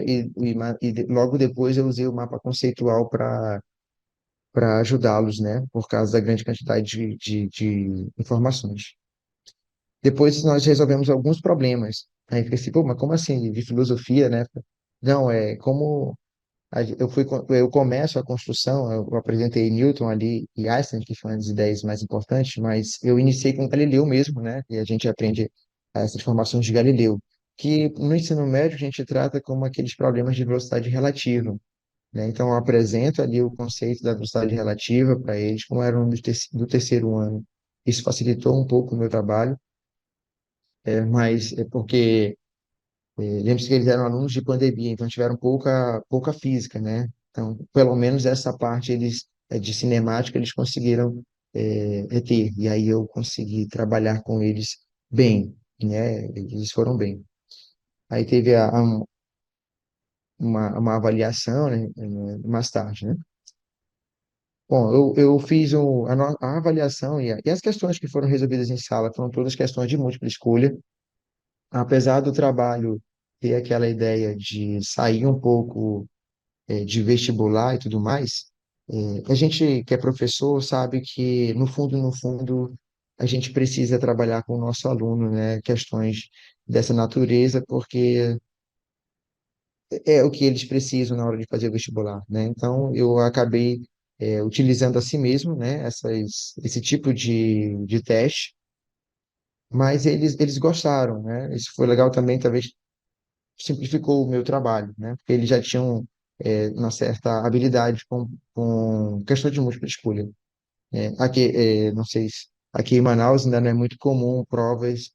logo depois eu usei o mapa conceitual para ajudá-los, né, por causa da grande quantidade de informações. Depois nós resolvemos alguns problemas. Aí fica assim, pô, mas como assim, de filosofia, né? Não, é como eu começo a construção, eu apresentei Newton ali e Einstein, que foram as ideias mais importantes, mas eu iniciei com Galileu mesmo, né? E a gente aprende essas formações de Galileu, que no ensino médio a gente trata como aqueles problemas de velocidade relativa, né? Então eu apresento ali o conceito da velocidade relativa para eles, como era um do terceiro ano. Isso facilitou um pouco o meu trabalho, mas é porque lembre-se que eles eram alunos de pandemia, então tiveram pouca física, né? Então, pelo menos essa parte de cinemática eles conseguiram ter. E aí eu consegui trabalhar com eles bem, né? Eles foram bem. Aí teve uma avaliação, né? Mais tarde, né? Bom, eu fiz a avaliação e as questões que foram resolvidas em sala foram todas questões de múltipla escolha. Apesar do trabalho ter aquela ideia de sair um pouco de vestibular e tudo mais, a gente que é professor sabe que, no fundo, a gente precisa trabalhar com o nosso aluno, né, questões dessa natureza, porque é o que eles precisam na hora de fazer o vestibular, né? Então, eu acabei utilizando a si mesmo, né, esse tipo de teste, mas eles gostaram, né? Isso foi legal também, talvez simplificou o meu trabalho, né? Porque eles já tinham uma certa habilidade com questão de múltipla escolha. Aqui, não sei se aqui em Manaus ainda não é muito comum provas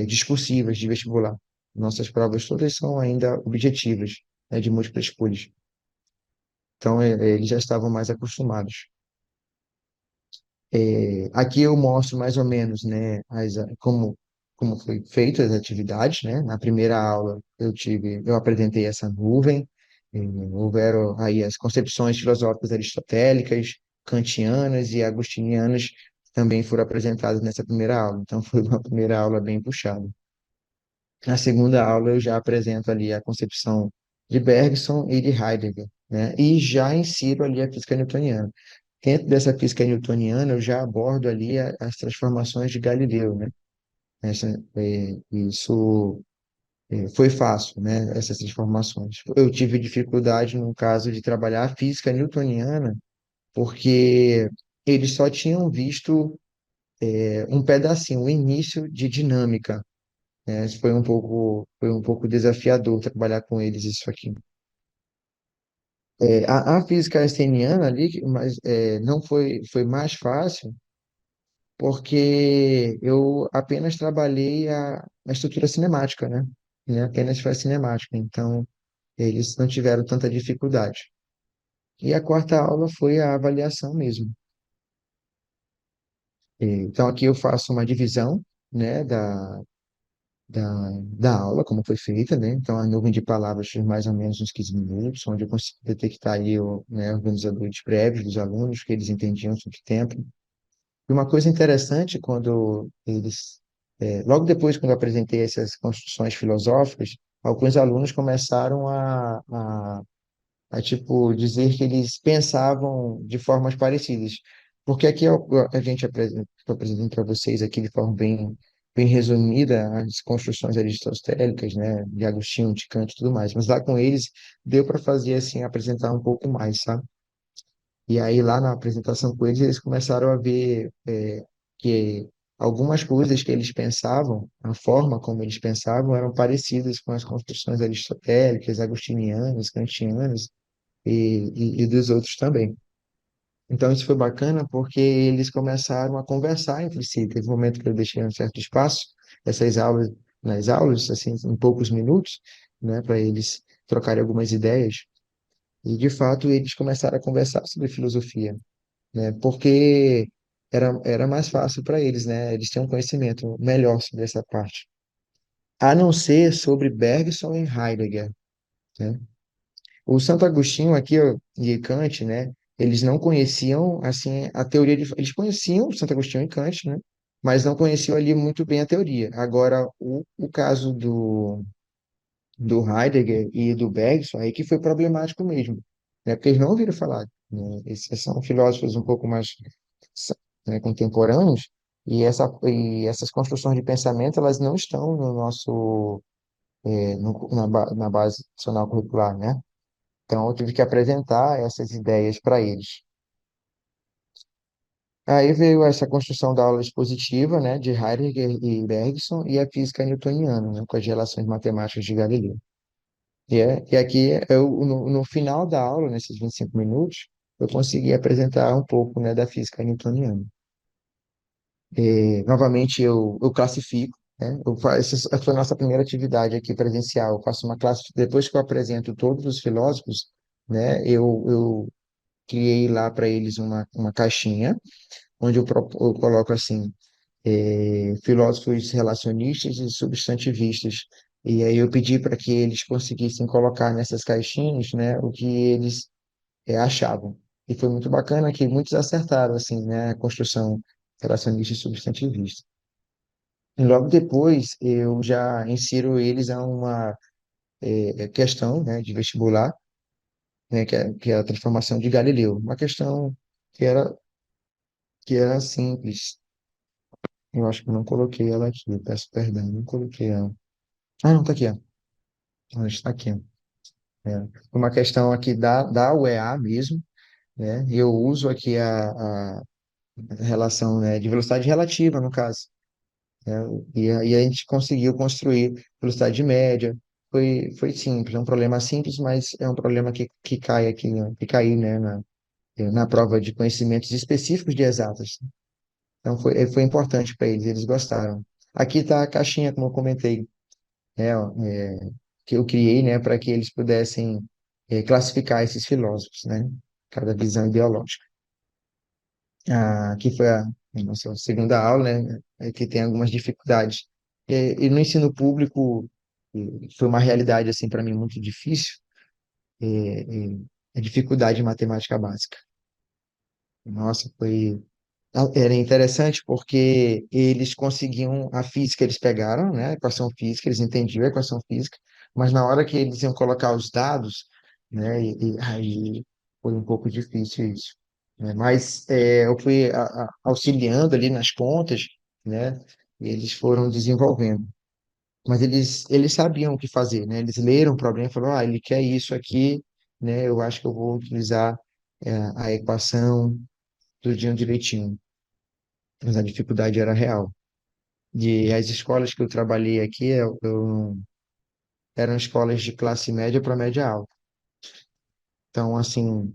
discursivas de vestibular. Nossas provas todas são ainda objetivas, né, de múltipla escolha. Então, eles já estavam mais acostumados. Aqui eu mostro mais ou menos, né, como foi feito as atividades, né? Na primeira aula eu apresentei essa nuvem, houveram aí as concepções filosóficas aristotélicas, kantianas e agostinianas também foram apresentadas nessa primeira aula. Então foi uma primeira aula bem puxada. Na segunda aula eu já apresento ali a concepção de Bergson e de Heidegger, né? E já insiro ali a física newtoniana. Dentro dessa física newtoniana, eu já abordo ali as transformações de Galileu, né? Isso foi fácil, né? Essas transformações. Eu tive dificuldade no caso de trabalhar a física newtoniana, porque eles só tinham visto um pedacinho, o início de dinâmica, né? Isso foi um pouco desafiador trabalhar com eles isso aqui. A física einsteiniana ali, mas não foi mais fácil porque eu apenas trabalhei a estrutura cinemática, né? Apenas foi a cinemática, então eles não tiveram tanta dificuldade. E a quarta aula foi a avaliação mesmo. Então aqui eu faço uma divisão, né, da aula, como foi feita, né? Então a nuvem de palavras foi mais ou menos uns 15 minutos, onde eu consegui detectar aí organizadores prévios dos alunos, que eles entendiam sobre o tempo. E uma coisa interessante, logo depois, quando eu apresentei essas construções filosóficas, alguns alunos começaram tipo, dizer que eles pensavam de formas parecidas. Porque aqui a gente apresenta, estou apresentando para vocês aqui de forma bem resumida as construções aristotélicas, né, de Agostinho, de Kant e tudo mais. Mas lá com eles deu para fazer assim, apresentar um pouco mais, sabe? E aí, lá na apresentação com eles, eles começaram a ver que algumas coisas que eles pensavam, a forma como eles pensavam, eram parecidas com as construções aristotélicas, agostinianas, kantianas e dos outros também. Então isso foi bacana porque eles começaram a conversar entre si. Teve um momento que eu deixei um certo espaço, essas aulas, nas aulas, assim, em poucos minutos, né, para eles trocarem algumas ideias. E de fato eles começaram a conversar sobre filosofia, né, porque era mais fácil para eles, né, eles têm um conhecimento melhor sobre essa parte. A não ser sobre Bergson e Heidegger, né? O Santo Agostinho aqui, ó, e Kant, né? Eles não conheciam, assim, a teoria de... Eles conheciam o Santo Agostinho e Kant, né? Mas não conheciam ali muito bem a teoria. Agora, o caso do Heidegger e do Bergson, aí que foi problemático mesmo, né? Porque eles não ouviram falar, né? Esses são filósofos um pouco mais, né, contemporâneos, e essas construções de pensamento, elas não estão no nosso, na base nacional curricular, né? Então, eu tive que apresentar essas ideias para eles. Aí veio essa construção da aula expositiva, né, de Heidegger e Bergson, e a física newtoniana, né, com as relações matemáticas de Galileu. E aqui, no final da aula, nesses 25 minutos, eu consegui apresentar um pouco, né, da física newtoniana. Novamente, eu classifico, né, essa foi a nossa primeira atividade aqui presencial. Eu faço uma classe, depois que eu apresento todos os filósofos, né, eu criei lá para eles uma caixinha, onde eu coloco assim, filósofos relacionistas e substantivistas. E aí eu pedi para que eles conseguissem colocar nessas caixinhas, né, o que eles achavam. E foi muito bacana que muitos acertaram, assim, né, a construção relacionista e substantivista. E logo depois eu já insiro eles a uma questão, né, de vestibular, né, que é a transformação de Galileu. Uma questão que era, que era simples. Eu acho que eu não coloquei ela aqui, eu peço perdão, não coloquei ela. Ah, não, tá aqui, ó. Ela está aqui, ó. Uma questão aqui da UEA mesmo, né? E eu uso aqui a relação, né, de velocidade relativa, no caso, né? E aí a gente conseguiu construir velocidade média. Foi simples, é um problema simples, mas é um problema que cai aqui, né? Que caiu, né, na prova de conhecimentos específicos de exatas. Então foi importante para eles, eles gostaram. Aqui está a caixinha, como eu comentei, né, ó, que eu criei, né, para que eles pudessem classificar esses filósofos, né, cada visão ideológica. Aqui foi a nossa segunda aula, né, que tem algumas dificuldades. E no ensino público foi uma realidade assim para mim muito difícil, a dificuldade em matemática básica. Nossa, era interessante porque eles conseguiam a física, eles pegaram, né, a equação física, eles entendiam a equação física, mas na hora que eles iam colocar os dados, né, e aí foi um pouco difícil isso, né, mas eu fui auxiliando ali nas contas, né, e eles foram desenvolvendo. Mas eles sabiam o que fazer, né, eles leram o problema e falaram, ele quer isso aqui, né, eu acho que eu vou utilizar a equação tudinho direitinho, mas a dificuldade era real. E as escolas que eu trabalhei aqui eram escolas de classe média para média alta. Então, assim,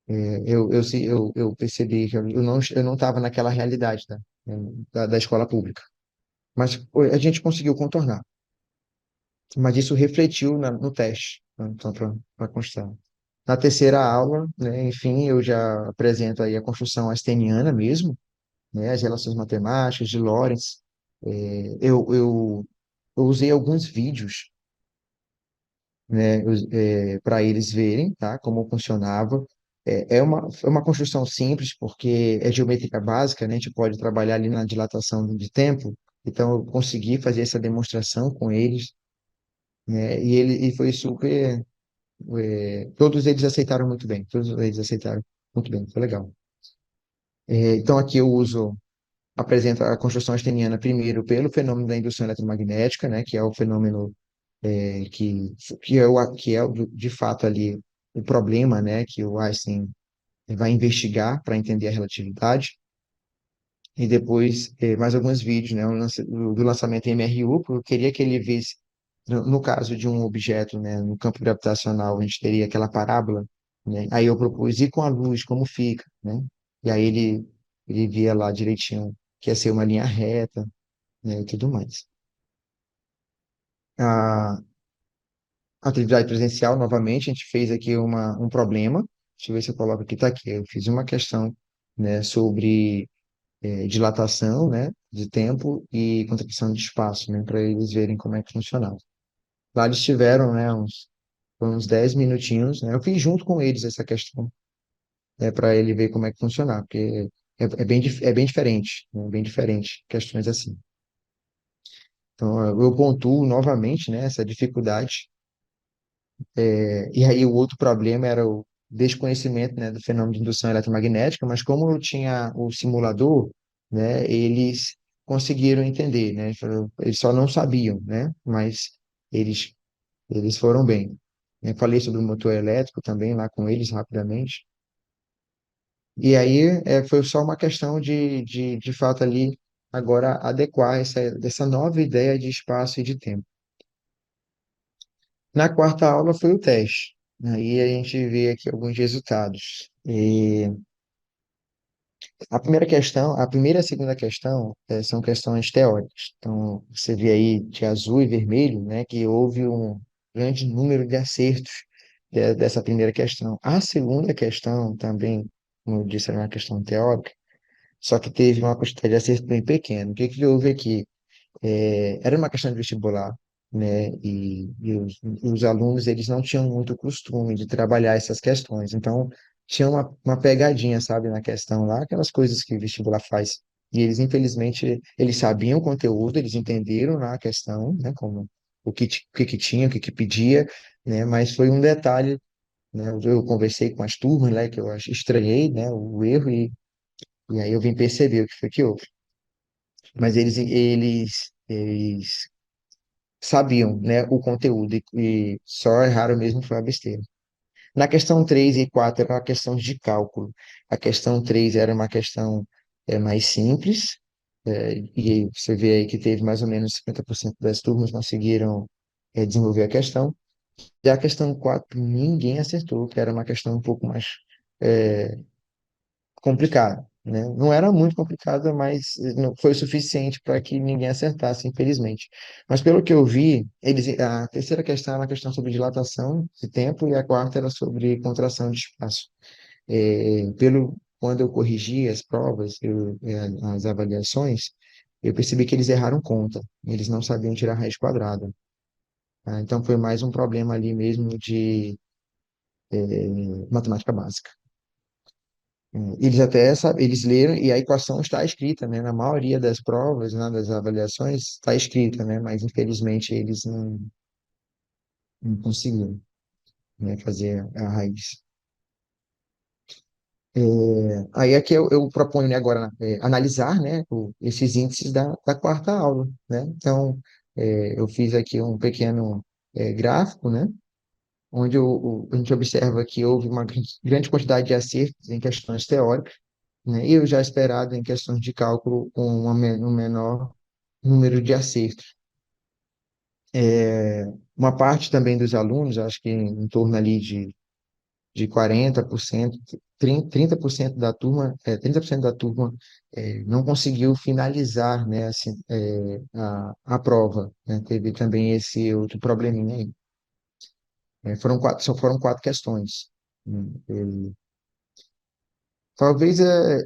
eu percebi que eu não estava naquela realidade, né, da escola pública. Mas pô, a gente conseguiu contornar. Mas isso refletiu no teste, né, então, para constar. Na terceira aula, né, enfim, eu já apresento aí a construção asteniana mesmo, né, as relações matemáticas de Lorentz. Eu usei alguns vídeos, né, para eles verem, tá, como funcionava. É uma construção simples, porque é geométrica básica, né, a gente pode trabalhar ali na dilatação de tempo. Então, eu consegui fazer essa demonstração com eles, né, e foi super. Todos eles aceitaram muito bem, todos eles aceitaram muito bem, foi legal. Então, aqui eu uso apresenta a construção einsteiniana primeiro pelo fenômeno da indução eletromagnética, né, que é o fenômeno que é de fato ali o problema, né, que o Einstein vai investigar para entender a relatividade. E depois mais alguns vídeos, né, do lançamento MRU, porque eu queria que ele visse, no caso de um objeto, né, no campo gravitacional, a gente teria aquela parábola, né? Aí eu propus, e com a luz, como fica, né? E aí ele via lá direitinho que ia ser uma linha reta, né, e tudo mais. A atividade presencial, novamente, a gente fez aqui um problema. Deixa eu ver se eu coloco aqui, tá aqui. Eu fiz uma questão, né, sobre dilatação, né, de tempo e contração de espaço, né, para eles verem como é que funcionava. Lá eles tiveram, né, uns 10 minutinhos, né, eu fiz junto com eles essa questão, né, para ele ver como é que funcionava, porque é bem diferente, né, bem diferente, questões assim. Então, eu pontuo novamente, né, essa dificuldade. E aí o outro problema era o desconhecimento, né, do fenômeno de indução eletromagnética, mas como eu tinha o simulador, né, eles conseguiram entender, né, eles só não sabiam, né, mas eles, eles foram bem. Eu falei sobre o motor elétrico também lá com eles rapidamente. E aí foi só uma questão de fato ali agora adequar dessa nova ideia de espaço e de tempo. Na quarta aula foi o teste. Aí a gente vê aqui alguns resultados. E a primeira e a segunda questão são questões teóricas. Então, você vê aí de azul e vermelho, né, que houve um grande número de acertos dessa primeira questão. A segunda questão também, como eu disse, era uma questão teórica, só que teve uma quantidade de acerto bem pequena. O que que houve aqui? Era uma questão de vestibular, né? E os alunos eles não tinham muito costume de trabalhar essas questões, então tinha uma pegadinha, sabe, na questão lá, aquelas coisas que o vestibular faz. E eles, infelizmente, eles sabiam o conteúdo, eles entenderam lá a questão, né? Como o que que tinha, o que que pedia, né? Mas foi um detalhe, né? Eu conversei com as turmas, né? Que eu estranhei, né? O erro e aí eu vim perceber o que foi que houve. Mas eles sabiam, né, o conteúdo e só erraram mesmo foi a besteira. Na questão 3 e 4 era uma questão de cálculo. A questão 3 era uma questão mais simples, e você vê aí que teve mais ou menos 50% das turmas conseguiram desenvolver a questão. E a questão 4 ninguém acertou, que era uma questão um pouco mais é, complicada, né? Não era muito complicada, mas não foi o suficiente para que ninguém acertasse, infelizmente. Mas pelo que eu vi, a terceira questão era uma questão sobre dilatação de tempo e a quarta era sobre contração de espaço. Quando eu corrigi as provas, as avaliações, eu percebi que eles erraram conta. Eles não sabiam tirar raiz quadrada. Tá? Então foi mais um problema ali mesmo de matemática básica. Eles até sabem, eles leram e a equação está escrita, né? Na maioria das provas, né, das avaliações, está escrita, né? Mas infelizmente eles não conseguiram, né, fazer a raiz. Aí aqui eu proponho, né, agora analisar, né, esses índices da quarta aula, né? Então, eu fiz aqui um pequeno gráfico, né? Onde a gente observa que houve uma grande quantidade de acertos em questões teóricas, né? E eu já esperado em questões de cálculo um menor número de acertos. Uma parte também dos alunos, acho que em torno ali de 40%, 30% da turma, 30% da turma não conseguiu finalizar, né, assim, a prova, né? Teve também esse outro probleminha aí. Só foram quatro questões. Talvez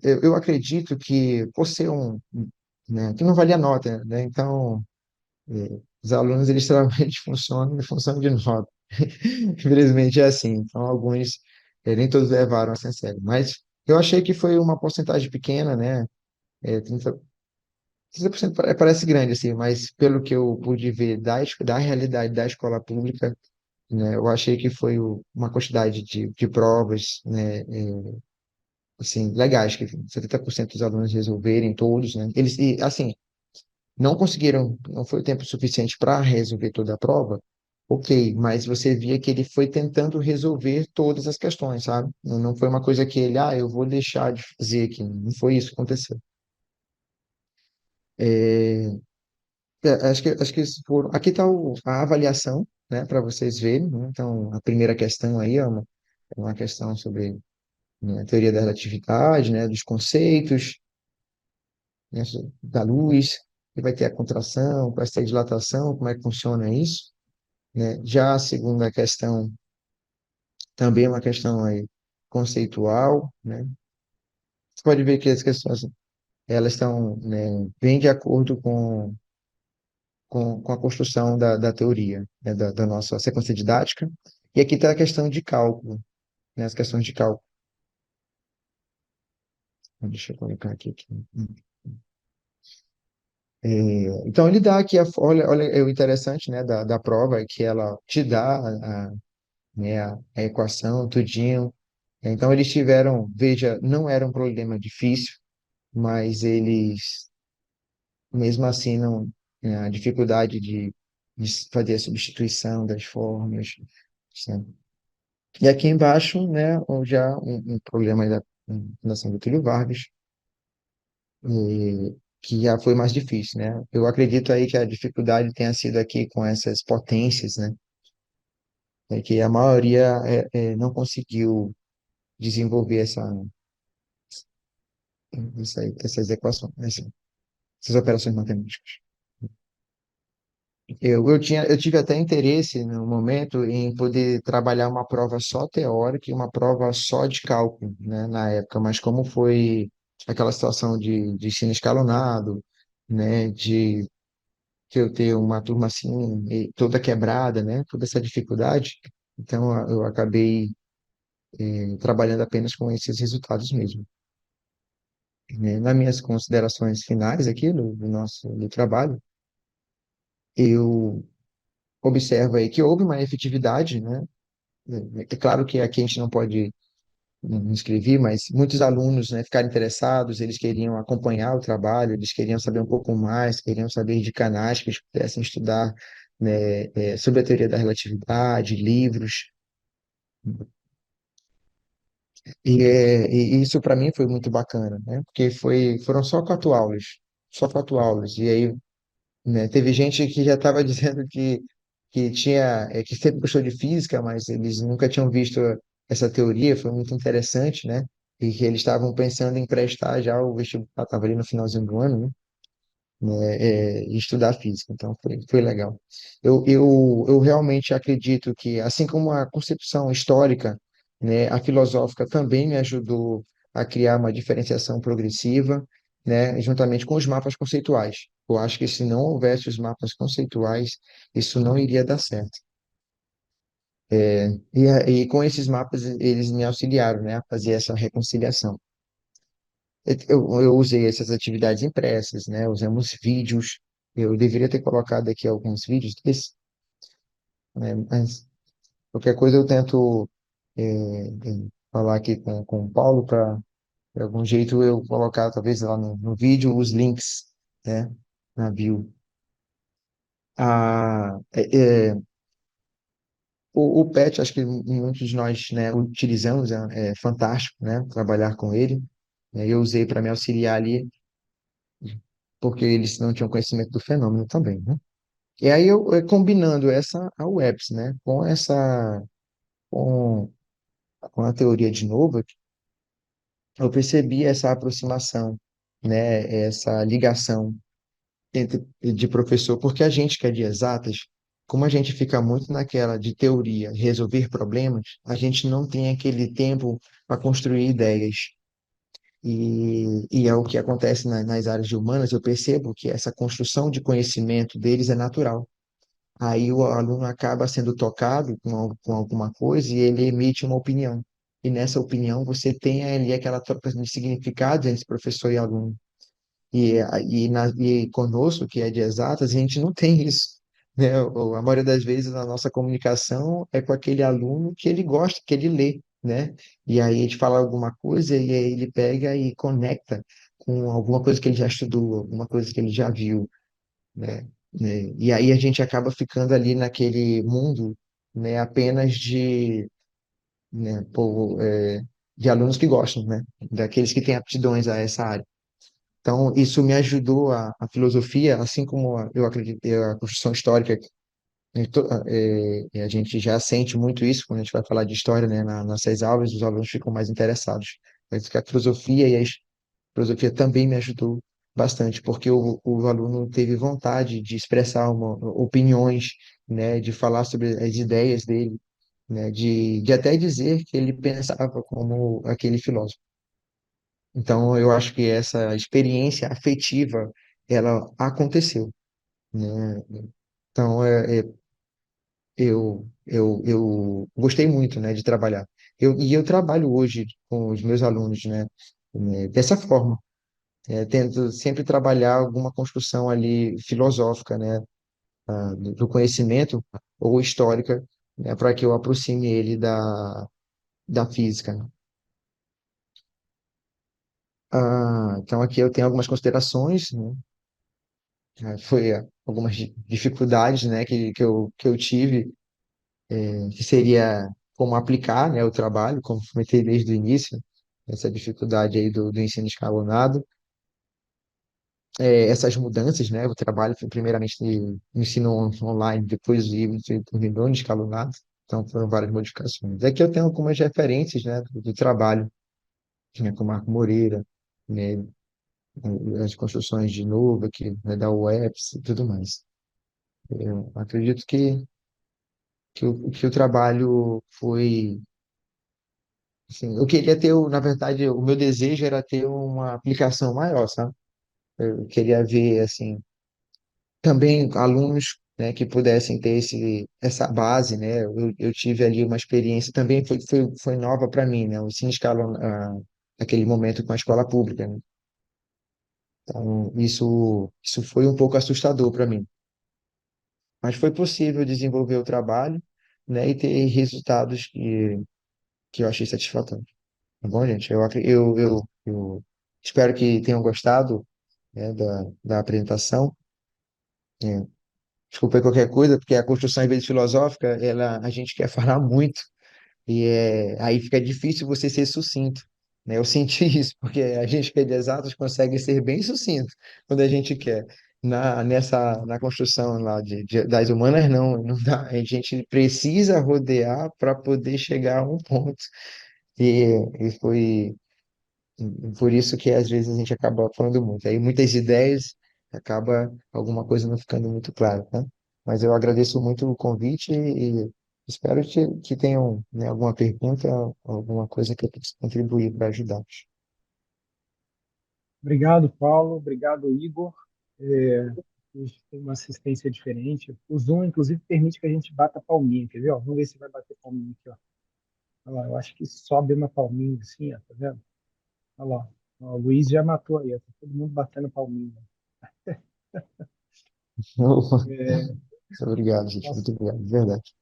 eu acredito que por ser né, que não valia nota, né? Então os alunos eles geralmente funcionam em função de nota. Infelizmente é assim. Então alguns nem todos levaram a sério, mas eu achei que foi uma porcentagem pequena, né? 30% parece grande assim, mas pelo que eu pude ver da realidade da escola pública, né, eu achei que foi uma quantidade de provas, né, assim, legais, que 70% dos alunos resolverem todos, né? Eles, e, assim, não conseguiram, não foi o tempo suficiente para resolver toda a prova, ok, mas você via que ele foi tentando resolver todas as questões, sabe? Não foi uma coisa que ele, eu vou deixar de fazer aqui, não foi isso que aconteceu. Acho que aqui está a avaliação, né, para vocês verem, né? Então, a primeira questão aí, ó, é uma questão sobre, né, a teoria da relatividade, né, dos conceitos, né, da luz, que vai ter a contração, vai ter a dilatação, como é que funciona isso, né? Já a segunda questão também é uma questão aí conceitual, né? Você pode ver que as questões elas estão, né, bem de acordo com a construção da teoria, né, da nossa sequência didática. E aqui está a questão de cálculo, né, as questões de cálculo. Deixa eu colocar aqui. É, então, ele dá aqui, olha, é o interessante, né, da prova, é que ela te dá né, a equação, tudinho. Então, eles tiveram, veja, não era um problema difícil, mas eles, mesmo assim, não, né, a dificuldade de fazer a substituição das fórmulas, né. E aqui embaixo, né, já um problema da Fundação Getúlio Vargas, que já foi mais difícil, né? Eu acredito aí que a dificuldade tenha sido aqui com essas potências, né? É que a maioria não conseguiu desenvolver essas equações, essas operações matemáticas. Eu tive até interesse no momento em poder trabalhar uma prova só teórica e uma prova só de cálculo, né, na época, mas como foi aquela situação de ensino escalonado, né, de que eu ter uma turma assim, toda quebrada, né, toda essa dificuldade, então eu acabei trabalhando apenas com esses resultados mesmo. Né. Nas minhas considerações finais aqui do trabalho, eu observo aí que houve uma efetividade, né? É claro que aqui a gente não pode inscrever, mas muitos alunos, né, ficaram interessados, eles queriam acompanhar o trabalho, eles queriam saber um pouco mais, queriam saber de canais que eles pudessem estudar, né, sobre a teoria da relatividade, livros. E isso para mim foi muito bacana, né? Porque foram só 4 aulas. E aí, né, teve gente que já estava dizendo que sempre gostou de física, mas eles nunca tinham visto essa teoria, foi muito interessante, né? E que eles estavam pensando em prestar já o vestibular, estava ali no finalzinho do ano, né? E estudar física, então foi legal. Eu realmente acredito que, assim como a concepção histórica, né, a filosófica também me ajudou a criar uma diferenciação progressiva, né, juntamente com os mapas conceituais. Eu acho que se não houvesse os mapas conceituais, isso não iria dar certo. E com esses mapas, eles me auxiliaram, né, a fazer essa reconciliação. Eu usei essas atividades impressas, né? Usamos vídeos. Eu deveria ter colocado aqui alguns vídeos desse, né? Mas qualquer coisa eu tento falar aqui com o Paulo para, de algum jeito, eu colocar, talvez, lá no vídeo, os links, né? Na bio. Ah, o PET, acho que muitos de nós, né, utilizamos, é fantástico, né? Trabalhar com ele. Eu usei para me auxiliar ali, porque eles não tinham conhecimento do fenômeno também, né? E aí combinando essa a UEPS, né, com, com a teoria de novo, eu percebi essa aproximação, né, essa ligação de professor, porque a gente que é de exatas, como a gente fica muito naquela de teoria, resolver problemas, a gente não tem aquele tempo para construir ideias. E é o que acontece nas áreas de humanas, eu percebo que essa construção de conhecimento deles é natural. Aí o aluno acaba sendo tocado com alguma coisa e ele emite uma opinião. E nessa opinião você tem ali aquela troca de significados entre professor e aluno. E conosco, que é de exatas, a gente não tem isso. Né? A maioria das vezes a nossa comunicação é com aquele aluno que ele gosta, que ele lê, né? E aí a gente fala alguma coisa e aí ele pega e conecta com alguma coisa que ele já estudou, alguma coisa que ele já viu, né? E aí a gente acaba ficando ali naquele mundo, né, apenas né, de alunos que gostam, né, daqueles que têm aptidões a essa área. Então, isso me ajudou a filosofia, assim como eu acredito a construção histórica, A gente já sente muito isso quando a gente vai falar de história, né, nas nossas aulas, os alunos ficam mais interessados. Mas que a filosofia e a filosofia também me ajudou bastante, porque o aluno teve vontade de expressar opiniões, né, de falar sobre as ideias dele, né, de até dizer que ele pensava como aquele filósofo. Então, eu acho que essa experiência afetiva, ela aconteceu, né? Então, eu gostei muito, né, de trabalhar. Eu trabalho hoje com os meus alunos, né, dessa forma, tento sempre trabalhar alguma construção ali filosófica, né, do conhecimento ou histórica, né, para que eu aproxime ele da física, né? Então, aqui eu tenho algumas considerações, né, foi algumas dificuldades, né, que eu tive, que seria como aplicar, né, o trabalho, como comentei desde o início, essa dificuldade aí do ensino escalonado, essas mudanças, né, o trabalho foi primeiramente no ensino online, depois o híbrido, terminou no escalonado, então foram várias modificações. Aqui eu tenho algumas referências, né, do trabalho, né, com Marco Moreira, né, as construções de novo aqui, né, da UEPS e tudo mais. Eu acredito que o trabalho foi. Assim, eu queria ter, na verdade, o meu desejo era ter uma aplicação maior, sabe? Eu queria ver, assim, também alunos, né, que pudessem ter essa base, né? Eu tive ali uma experiência, também foi nova para mim, né? O ensino escala, aquele momento com a escola pública, né? Então, isso foi um pouco assustador para mim. Mas foi possível desenvolver o trabalho, né, e ter resultados que eu achei satisfatórios. Tá bom, gente? Eu espero que tenham gostado, né, da apresentação. É, desculpa aí qualquer coisa, porque a construção, às vezes, filosófica, a gente quer falar muito, e aí fica difícil você ser sucinto, né? Eu senti isso, porque a gente que é de exatas consegue ser bem sucinto quando a gente quer. Na construção lá das humanas, não dá. A gente precisa rodear para poder chegar a um ponto. E foi. Por isso que às vezes a gente acaba falando muito. Aí muitas ideias acaba alguma coisa não ficando muito clara, né? Mas eu agradeço muito o convite e espero que tenham, né, alguma pergunta, alguma coisa que eu possa contribuir para ajudar. Obrigado, Paulo. Obrigado, Igor. É, a gente tem uma assistência diferente. O Zoom, inclusive, permite que a gente bata palminha. Quer ver? Ó, vamos ver se vai bater palminha aqui. Ó. Olha lá, eu acho que sobe uma palminha assim, ó, tá vendo? Olha lá. Ó, o Luiz já matou aí. Ó, tá todo mundo batendo palminha. É, Obrigado, gente. Muito obrigado, de verdade.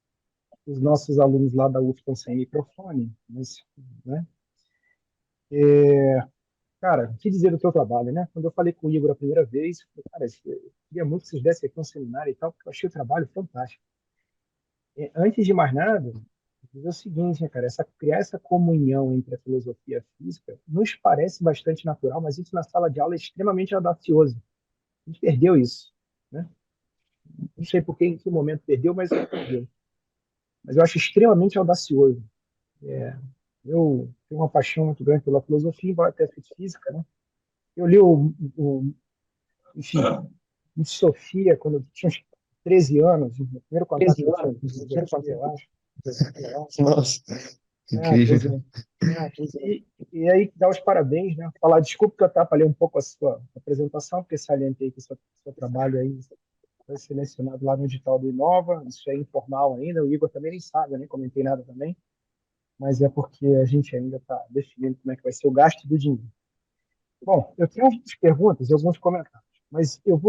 os nossos alunos lá da UF estão sem microfone, mas, né? É, cara, o que dizer do teu trabalho, né? Quando eu falei com o Igor a primeira vez, eu falei, cara, eu queria muito que vocês dessem aqui um seminário e tal, porque eu achei o trabalho fantástico. Antes de mais nada, dizer o seguinte, né, cara, criar essa comunhão entre a filosofia e a física nos parece bastante natural, mas isso na sala de aula é extremamente audacioso. A gente perdeu isso, né? Não sei por que, em que momento perdeu, mas perdeu. Mas eu acho extremamente audacioso. Eu tenho uma paixão muito grande pela filosofia, embora tenha feito física, né? Eu li enfim, em Sofia, quando eu tinha uns 13 anos, o primeiro contato 13 que eu tive anos, com filosofia, eu acho. nossa, Pois incrível. é. E aí, dar os parabéns, né? Falar, desculpa que eu atrapalhei um pouco a sua apresentação, porque salientei que o seu trabalho aí foi selecionado lá no edital do Inova, isso é informal ainda, o Igor também nem sabe, eu nem comentei nada também, mas é porque a gente ainda está definindo como é que vai ser o gasto do dinheiro. Bom, eu tenho algumas perguntas e alguns comentários, mas eu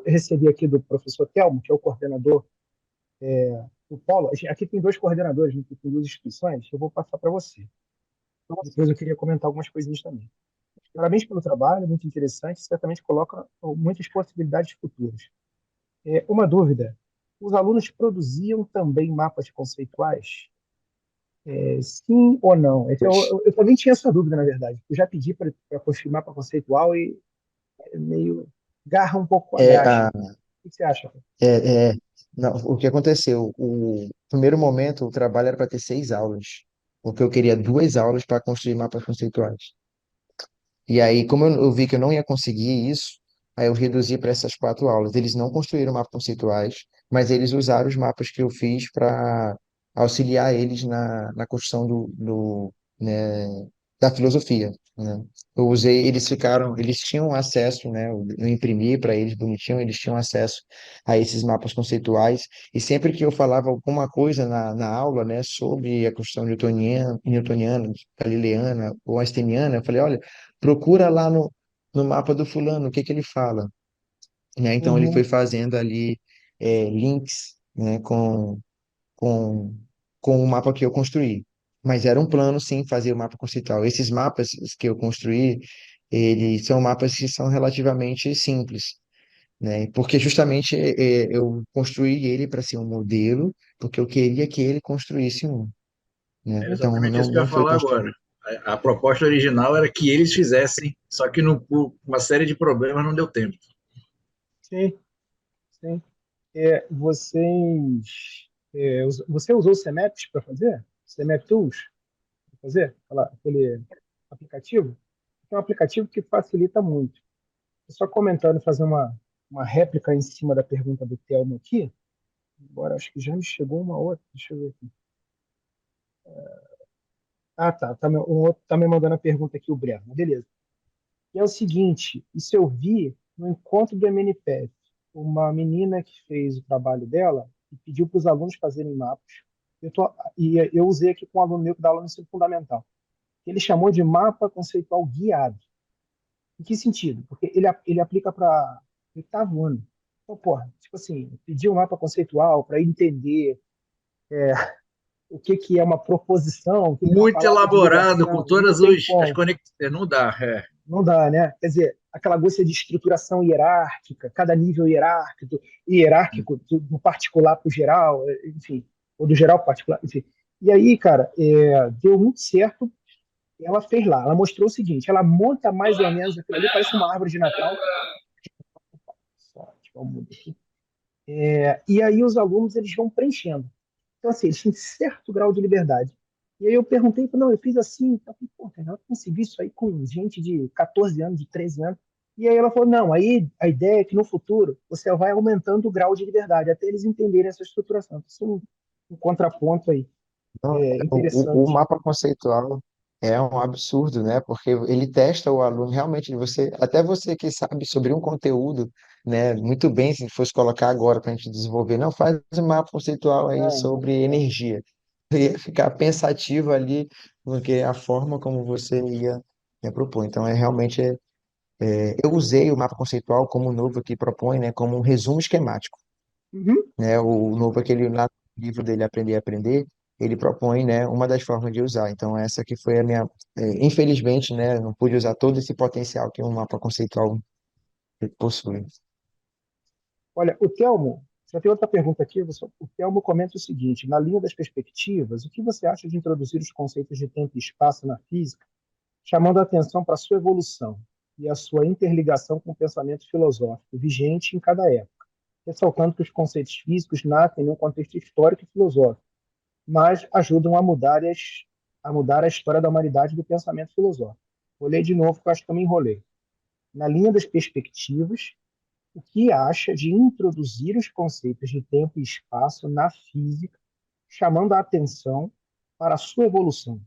recebi aqui do professor Telmo, que é o coordenador do Paulo. Aqui tem dois coordenadores, né, que tem duas instituições, eu vou passar para você. Depois eu queria comentar algumas coisinhas também. Parabéns pelo trabalho, muito interessante, certamente coloca muitas possibilidades futuras. Uma dúvida: os alunos produziam também mapas conceituais? Sim ou não? Então, eu também tinha essa dúvida, na verdade. Eu já pedi para construir mapa conceitual e meio garra um pouco com a É, graxa. que você acha? É, é, não, o que aconteceu? O primeiro momento, o trabalho era para ter 6 aulas, porque eu queria 2 aulas para construir mapas conceituais. E aí, como eu vi que eu não ia conseguir isso, aí eu reduzi para essas 4 aulas. Eles não construíram mapas conceituais, mas eles usaram os mapas que eu fiz para auxiliar eles na construção né, da filosofia, né? Eu usei, eles tinham acesso, né? Eu imprimi para eles bonitinho, eles tinham acesso a esses mapas conceituais. E sempre que eu falava alguma coisa na aula, né, sobre a construção newtoniana, galileana ou einsteiniana, eu falei, olha, procura lá no mapa do fulano, o que que ele fala, né? Então ele foi Uhum, fazendo ali links, né, com, com o mapa que eu construí. Mas era um plano, sim, fazer o mapa conceitual. Esses mapas que eu construí, eles são mapas que são relativamente simples, né? Porque justamente eu construí ele para ser um modelo, porque eu queria que ele construísse um, né? É Então exatamente isso que eu não ia foi falar construído. agora. A proposta original era que eles fizessem, só que por uma série de problemas não deu tempo. sim, sim. Você usou o CMAPs para fazer? CMAP Tools para fazer? Aquele aplicativo? É um aplicativo que facilita muito. Só comentando, fazer uma réplica em cima da pergunta do Telmo aqui. Agora acho que já me chegou uma outra. Deixa eu ver aqui. Ah, tá. Um outro tá me mandando a pergunta aqui, o Breno. Beleza. E é o seguinte: isso eu vi no encontro do MNPF. Uma menina que fez o trabalho dela e pediu para os alunos fazerem mapas. Eu usei aqui com um aluno meu que dá aula no ensino fundamental. Ele chamou de mapa conceitual guiado. Em que sentido? Porque ele aplica para oitavo ano. Então, porra, tipo assim, pedir um mapa conceitual para entender o que, que é uma proposição, o que, que é uma Muito palavra de elaborado, com ligação, não todas tem as como. conexões. Não dá. É. Não dá, né? Quer dizer, aquela coisa de estruturação hierárquica, cada nível hierárquico do particular para o geral, enfim, ou do geral para o particular, enfim. E aí, cara, deu muito certo. Ela fez lá, ela mostrou o seguinte: ela monta mais ou menos aquilo ali, parece uma árvore de Natal. Só, deixa eu mudar aqui. E aí os alunos eles vão preenchendo. Então, assim, eles têm certo grau de liberdade. E aí eu perguntei, não, eu fiz assim, eu falei, pô, cara, eu consegui isso aí com gente de 14 anos, de 13 anos. E aí ela falou, não, aí a ideia é que no futuro você vai aumentando o grau de liberdade, até eles entenderem essa estruturação. Isso é um contraponto aí, Não, o interessante. mapa conceitual é um absurdo, né? Porque ele testa o aluno, realmente, até você que sabe sobre um conteúdo, né? Muito bem, se fosse colocar agora para a gente desenvolver, não, faz um mapa conceitual aí É, sobre energia. Eu ia ficar pensativo ali, porque a forma como você ia propor. Então, eu usei o mapa conceitual como o Novo aqui propõe, né? Como um resumo esquemático, uhum. né? O novo aquele lá no livro dele Aprender a Aprender, ele propõe, né, uma das formas de usar. Então essa que foi a minha, infelizmente, né, não pude usar todo esse potencial que um mapa conceitual possui. Olha, o Telmo, já tem outra pergunta aqui. O Telmo comenta o seguinte: na linha das perspectivas, o que você acha de introduzir os conceitos de tempo e espaço na física, chamando a atenção para a sua evolução e a sua interligação com o pensamento filosófico vigente em cada época, ressaltando que os conceitos físicos nascem num contexto histórico e filosófico, mas ajudam a mudar a história da humanidade do pensamento filosófico. Vou ler de novo, que eu acho que eu me enrolei. Na linha das perspectivas, o que acha de introduzir os conceitos de tempo e espaço na física, chamando a atenção para a sua evolução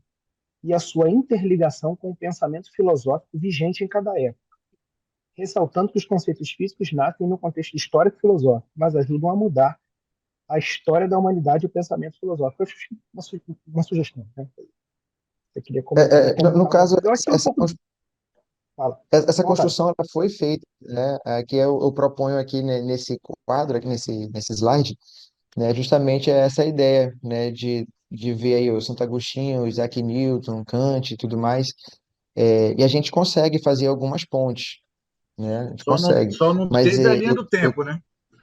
e a sua interligação com o pensamento filosófico vigente em cada época, ressaltando que os conceitos físicos nascem no contexto histórico e filosófico, mas ajudam a mudar a história da humanidade e o pensamento filosófico. Eu acho uma sugestão, né? Você queria No comentar alguma caso, coisa? Eu acho que é um pouco. Fala, essa à vontade. construção ela foi feita, né? Que eu proponho aqui, né, nesse quadro, aqui nesse slide, né, justamente essa ideia, né, de ver aí o Santo Agostinho, o Isaac Newton, Kant e tudo mais, e a gente consegue fazer algumas pontes, né? A gente consegue. Só não Mas teve a linha do tempo, né?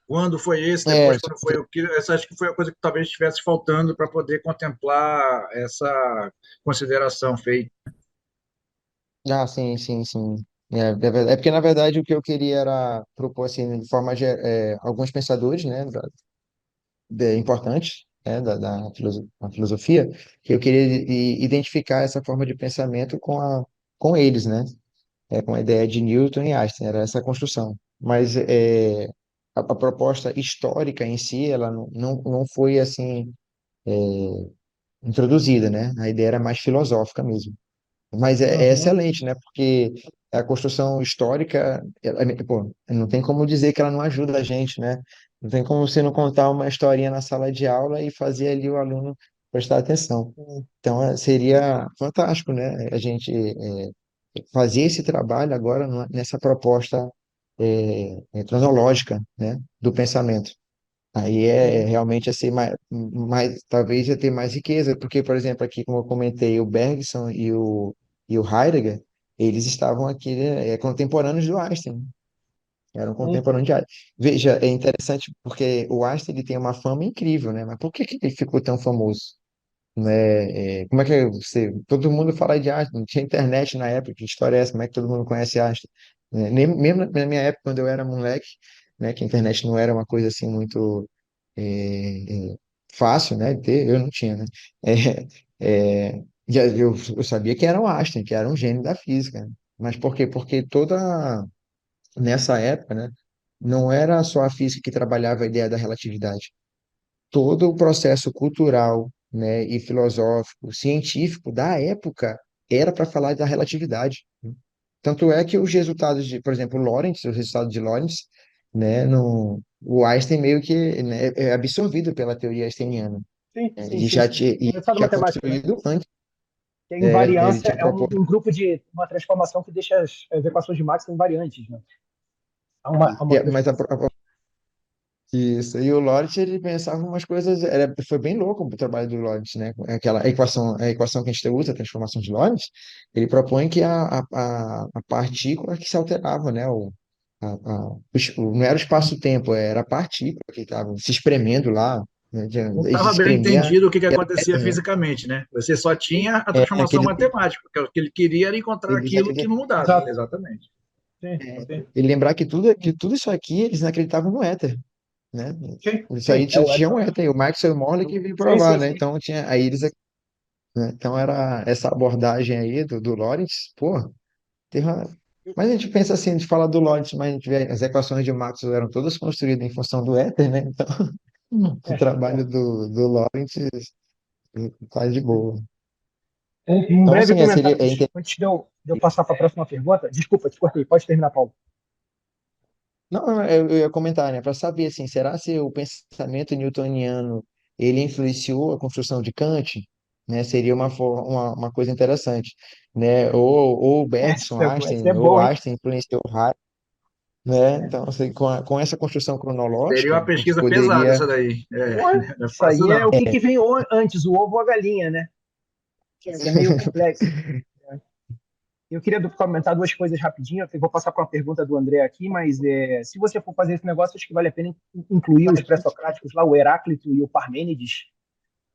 Quando foi esse, é, depois quando foi o que. Essa acho que foi a coisa que talvez estivesse faltando para poder contemplar essa consideração feita. sim, sim, sim. É porque, na verdade, o que eu queria era propor, assim, de forma, alguns pensadores, né, importantes, né, da filosofia, que eu queria identificar essa forma de pensamento com eles, né, com a ideia de Newton e Einstein, era essa construção. Mas a proposta histórica em si, ela não foi, assim, introduzida, né, a ideia era mais filosófica mesmo. Mas é Uhum. excelente, né? Porque a construção histórica, pô, não tem como dizer que ela não ajuda a gente, né? Não tem como você não contar uma historinha na sala de aula e fazer ali o aluno prestar atenção. Então, seria fantástico, né? A gente fazer esse trabalho agora nessa proposta cronológica, né? Do pensamento. Aí realmente assim, talvez ia ter mais riqueza, porque, por exemplo, aqui, como eu comentei, o Bergson e o Heidegger, eles estavam aqui, né, contemporâneos do Einstein, eram Sim. contemporâneos de Einstein. Veja, é interessante porque o Einstein ele tem uma fama incrível, né? Mas por que que ele ficou tão famoso? Né? Como é que todo mundo fala de Einstein, não tinha internet na época, que história é essa? Como é que todo mundo conhece Einstein? Mesmo na minha época, quando eu era moleque, né, que a internet não era uma coisa assim muito fácil, né, de ter, eu não tinha, né? Eu sabia que era o Einstein, que era um gênio da física, né? Mas por quê? Porque nessa época, né, não era só a física que trabalhava a ideia da relatividade, todo o processo cultural, né, e filosófico, científico da época era para falar da relatividade. Tanto é que os resultados de, por exemplo, Lorentz, o resultado de Lorentz, né, no, o Einstein meio que, né, é absorvido pela teoria einsteiniana. Sim, Né? sim, Ele sim, já sim. tinha, e Resultado tinha matemático, né? construído antes, Que a ele invariância tinha é um, proposto um grupo de uma transformação que deixa as equações de Maxwell invariantes, né? Há uma mas transformação. isso, e o Lorentz, ele pensava umas coisas, foi bem louco o trabalho do Lorentz, né? Aquela a equação que a gente usa, a transformação de Lorentz, ele propõe que a partícula que se alterava, né? Não era o espaço-tempo, era a partícula que estava se espremendo lá, né? Não E se estava bem espremia, entendido o que acontecia fisicamente, né? Você só tinha a transformação aquele, matemática, porque o que ele queria era encontrar eles aquilo que acreditavam, não mudava. Exato. Exatamente. Sim, sim, ele lembrar que tudo isso aqui, eles não acreditavam no éter, né? sim, Isso aí sim. É o tinha um Edson. éter, e o Maxwell e o Morley que veio Sim, provar, sim, né? sim. Então tinha, aí eles, né? Então era essa abordagem aí do Lorentz, pô, teve uma... Mas a gente pensa assim, a gente fala do Lorentz, mas a gente vê as equações de Maxwell eram todas construídas em função do éter, né? Então o É, trabalho é. do Lorentz tá de boa. Um Então, breve assim, comentário seria, antes de eu passar para a próxima pergunta. Desculpa, te cortei. Pode terminar, Paulo. não, eu ia comentar, né, para saber, assim, será se o pensamento newtoniano ele influenciou a construção de Kant, né? Seria uma coisa interessante, né? Ou Bergson, Essa é Einstein, ou boa, hein? Einstein influenciou Heisenberg, né? Então, assim, com essa construção Seria uma cronológica, a gente pesquisa pesada poderia. essa daí. Porra, Não é isso fácil, aí é o não. que vem antes, o ovo ou a galinha, né? É meio complexo. Eu queria comentar duas coisas rapidinho. Eu vou passar para uma pergunta do André aqui, mas se você for fazer esse negócio, acho que vale a pena incluir os pré-socráticos lá, o Heráclito e o Parmênides,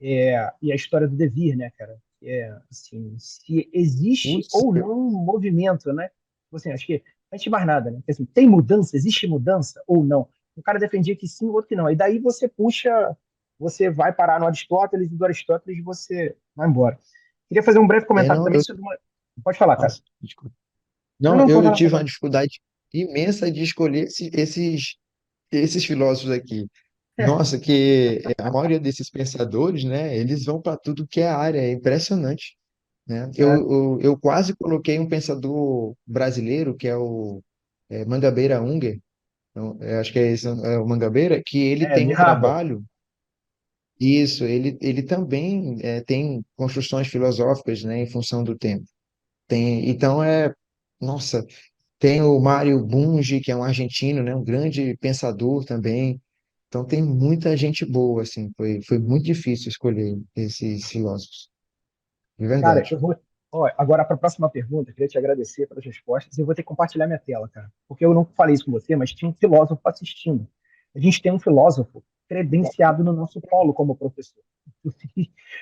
e a história do devir, né, cara? Assim, se existe Putz, ou não um movimento, né? Assim, acho que antes de mais nada, né? Assim, tem mudança? Existe mudança ou não? Um cara defendia que sim, o outro que não. E daí você vai parar no Aristóteles e do Aristóteles você vai embora. Queria fazer um breve comentário não, também sobre uma. Pode falar, cara. nossa, desculpa. Não, Não, não, eu pode tive falar. uma dificuldade imensa de escolher esses filósofos aqui. Nossa, que a maioria desses pensadores, né, eles vão para tudo que é área, é impressionante, né? É, Eu quase coloquei um pensador brasileiro, que é o Mangabeira Unger, então, eu acho que é esse, é o Mangabeira, que ele tem um Mihaba. trabalho, isso, ele também tem construções filosóficas, né, em função do tempo. Então nossa, tem o Mário Bunge, que é um argentino, né, um grande pensador também. Então tem muita gente boa, assim. Foi muito difícil escolher esses filósofos, de Cara, verdade. eu vou. Ó, agora, para a próxima pergunta, eu queria te agradecer pelas respostas. Eu vou ter que compartilhar minha tela, cara. Porque eu não falei isso com você, mas tinha um filósofo assistindo. A gente tem um filósofo credenciado no nosso polo como professor.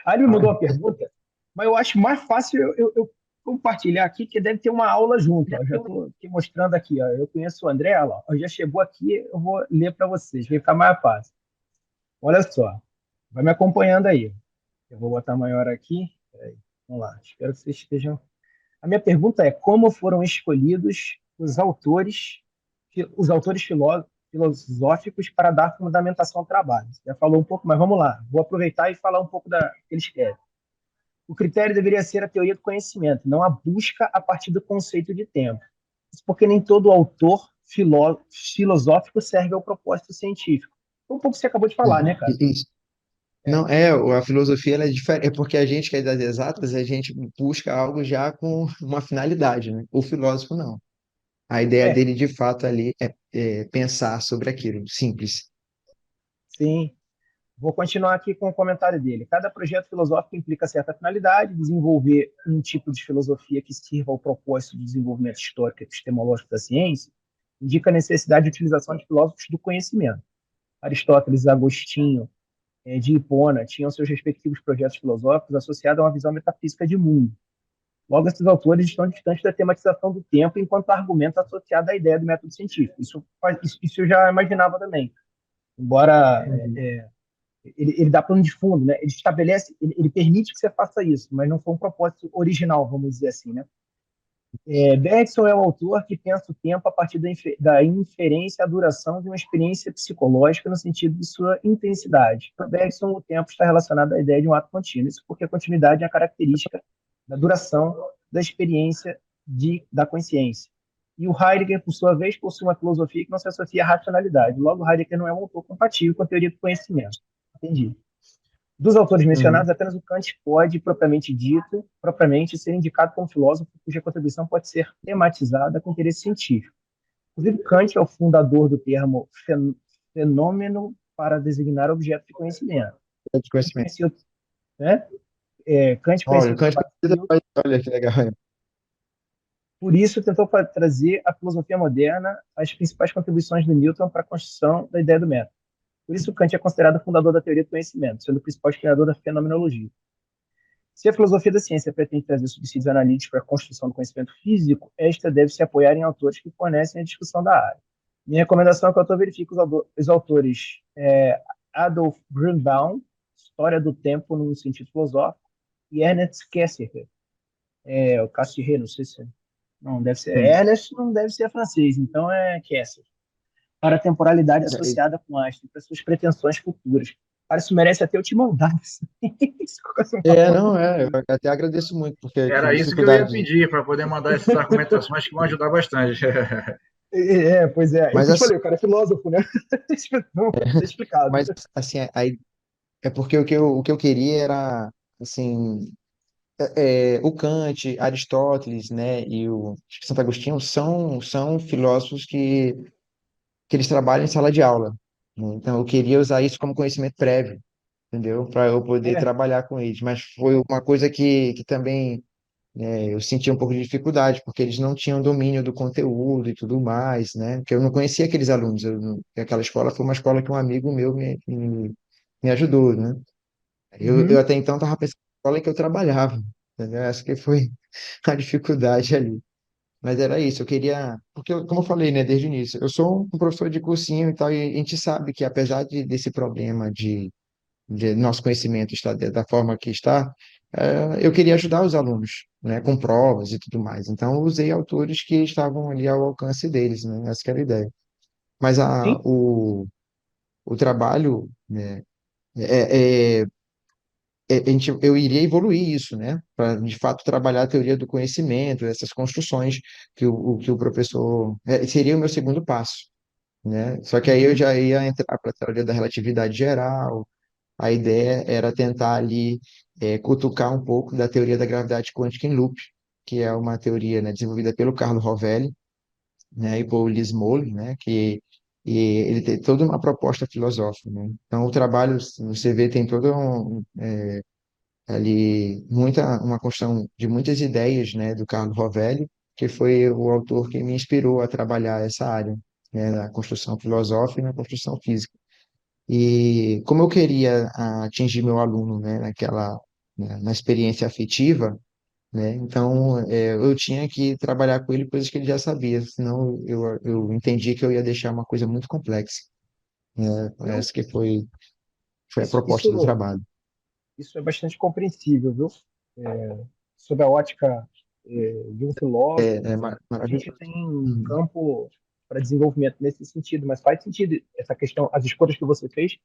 Aí ele me mandou Ah, uma pergunta, mas eu acho mais fácil eu compartilhar aqui, que deve ter uma aula junto. Ó. Eu já estou aqui mostrando aqui. Ó. Eu conheço o André, ó, já chegou aqui, eu vou ler para vocês, vai ficar mais fácil. Olha só, vai me acompanhando aí. Eu vou botar maior aqui. Peraí, vamos lá, espero que vocês estejam. A minha pergunta é: como foram escolhidos os autores filosóficos para dar fundamentação ao trabalho? Você já falou um pouco, mas vamos lá. Vou aproveitar e falar um pouco da que eles querem. O critério deveria ser a teoria do conhecimento, não a busca a partir do conceito de tempo. Isso porque nem todo autor filosófico serve ao propósito científico. Um pouco que você acabou de É, falar, né, cara? isso. É, Não, a filosofia ela é diferente, é porque a gente que é das exatas, a gente busca algo já com uma finalidade, né? O filósofo não. A ideia é, dele, de fato, ali é pensar sobre aquilo, simples. sim. Vou continuar aqui com o comentário dele. Cada projeto filosófico implica certa finalidade, desenvolver um tipo de filosofia que sirva ao propósito do desenvolvimento histórico e epistemológico da ciência indica a necessidade de utilização de filósofos do conhecimento. Aristóteles, Agostinho, de Hipona tinham seus respectivos projetos filosóficos associados a uma visão metafísica de mundo. Logo, esses autores estão distantes da tematização do tempo enquanto argumento associado à ideia do método científico. Isso eu já imaginava também. Embora ele dá plano de fundo, né? Ele estabelece, ele permite que você faça isso, mas não foi um propósito original, vamos dizer assim, né? Bergson é o autor que pensa o tempo a partir da inferência à duração de uma experiência psicológica no sentido de sua intensidade. Para Bergson, o tempo está relacionado à ideia de um ato contínuo, isso porque a continuidade é a característica da duração da experiência da consciência. E o Heidegger, por sua vez, possui uma filosofia que não se associa à racionalidade. Logo, Heidegger não é um autor compatível com a teoria do conhecimento. Entendi. Dos autores mencionados, Uhum. apenas o Kant pode, propriamente ser indicado como filósofo cuja contribuição pode ser tematizada com interesse científico. Inclusive, Kant é o fundador do termo fenômeno para designar objeto de conhecimento. É de conhecimento. Conhecido, né? Kant Olha, conheceu o Kant, Newton, olha que legal. por isso tentou trazer à filosofia moderna as principais contribuições de Newton para a construção da ideia do método. Por isso, Kant é considerado o fundador da teoria do conhecimento, sendo o principal criador da fenomenologia. Se a filosofia da ciência pretende trazer subsídios analíticos para a construção do conhecimento físico, esta deve se apoiar em autores que fornecem a discussão da área. Minha recomendação é que o autor verifique os autores Adolf Grünbaum, História do Tempo no sentido filosófico, e Ernest Cassirer, o Cassirer, não sei se... Não, deve ser... Sim. Ernest não deve ser francês, então é Cassirer. Para a temporalidade associada com Einstein, para suas pretensões futuras. Cara, isso merece até eu te mandar. Não, eu até agradeço muito, porque eu tive Era isso que eu ia dificuldade. pedir para poder mandar essas argumentações que vão ajudar bastante. Pois é. Eu Mas te assim, falei, o cara é filósofo, né? Não, tá explicado. mas, assim, é porque o que eu queria era, assim, o Kant, Aristóteles, né, e o Santo Agostinho são filósofos que eles trabalham em sala de aula, né? Então, eu queria usar isso como conhecimento prévio, entendeu? Para eu poder É. trabalhar com eles. Mas foi uma coisa que também eu senti um pouco de dificuldade, porque eles não tinham domínio do conteúdo e tudo mais, né? Porque eu não conhecia aqueles alunos. Aquela escola foi uma escola que um amigo meu me ajudou, né? Eu Uhum. até então estava pensando na escola em que eu trabalhava, entendeu? Acho que foi a dificuldade ali. Mas era isso, eu queria. Porque, como eu falei, né, desde o início, eu sou um professor de cursinho e tal, e a gente sabe que apesar desse problema de nosso conhecimento estar da forma que está, eu queria ajudar os alunos, né, com provas e tudo mais. Então, eu usei autores que estavam ali ao alcance deles, né? Essa que era a ideia. Mas Sim, o trabalho, né, eu iria evoluir isso, né? Para, de fato, trabalhar a teoria do conhecimento, essas construções que o professor... seria o meu segundo passo, né? Só que aí eu uhum. já ia entrar para a teoria da relatividade geral. A ideia era tentar ali cutucar um pouco da teoria da gravidade quântica em loop, que é uma teoria, né, desenvolvida pelo Carlo Rovelli, né, e por Liz Moly, né, e ele tem toda uma proposta filosófica, né? Então o trabalho, você vê, tem todo ali uma construção de muitas ideias, né, do Carlo Rovelli, que foi o autor que me inspirou a trabalhar essa área, né, na construção filosófica e na construção física. E como eu queria atingir meu aluno, né, na experiência afetiva, né? Então, eu tinha que trabalhar com ele coisas que ele já sabia, senão eu entendi que eu ia deixar uma coisa muito complexa, né? Eu, Essa que foi a isso, proposta do isso, trabalho. isso é bastante compreensível, viu? Sob a ótica, de um filósofo, a gente Maravilhoso. tem um Uhum. campo para desenvolvimento nesse sentido, mas faz sentido essa questão, as escolhas que você fez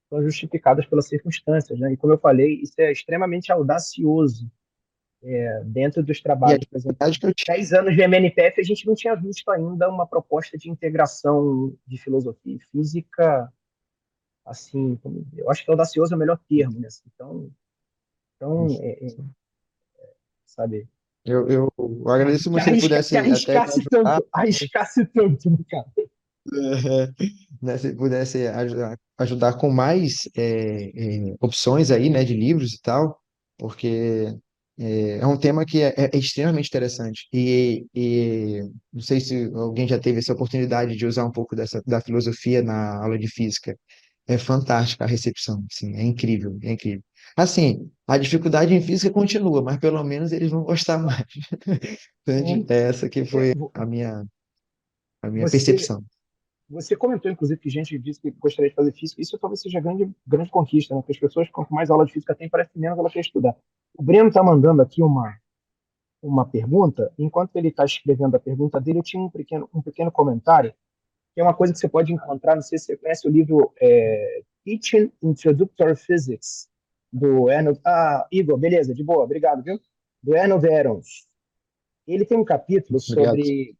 são justificadas pelas circunstâncias, né? E como eu falei, isso é extremamente audacioso, dentro dos E a trabalhos. Por exemplo, dificuldade que eu tinha, 10 anos de MNPF, a gente não tinha visto ainda uma proposta de integração de filosofia e física, assim, eu acho que audacioso é o melhor termo, né? Assim, sabe, eu agradeço que, muito se ele que pudesse até me ajudar, arriscasse tanto, né, cara? né, se ele pudesse ajudar com mais opções aí, né, de livros e tal, porque é um tema que é extremamente interessante. E não sei se alguém já teve essa oportunidade de usar um pouco da filosofia na aula de física. É fantástica a recepção, assim, é incrível, é incrível. Assim, a dificuldade em física continua, mas pelo menos eles vão gostar mais. Entende? Sim. Essa que É, foi a minha Você, percepção. você comentou, inclusive, que gente disse que gostaria de fazer física. Isso talvez seja grande, grande conquista, né? Porque as pessoas, quanto mais aula de física tem, parece que menos ela quer estudar. O Breno está mandando aqui uma pergunta. Enquanto ele está escrevendo a pergunta dele, eu tinha um pequeno comentário, que é uma coisa que você pode encontrar. Não sei se você conhece o livro, Teaching Introductory Physics, do Arnold. Ah, Igor, beleza, de boa, obrigado, viu? Do Arnold Aarons. Ele tem um capítulo Obrigado. sobre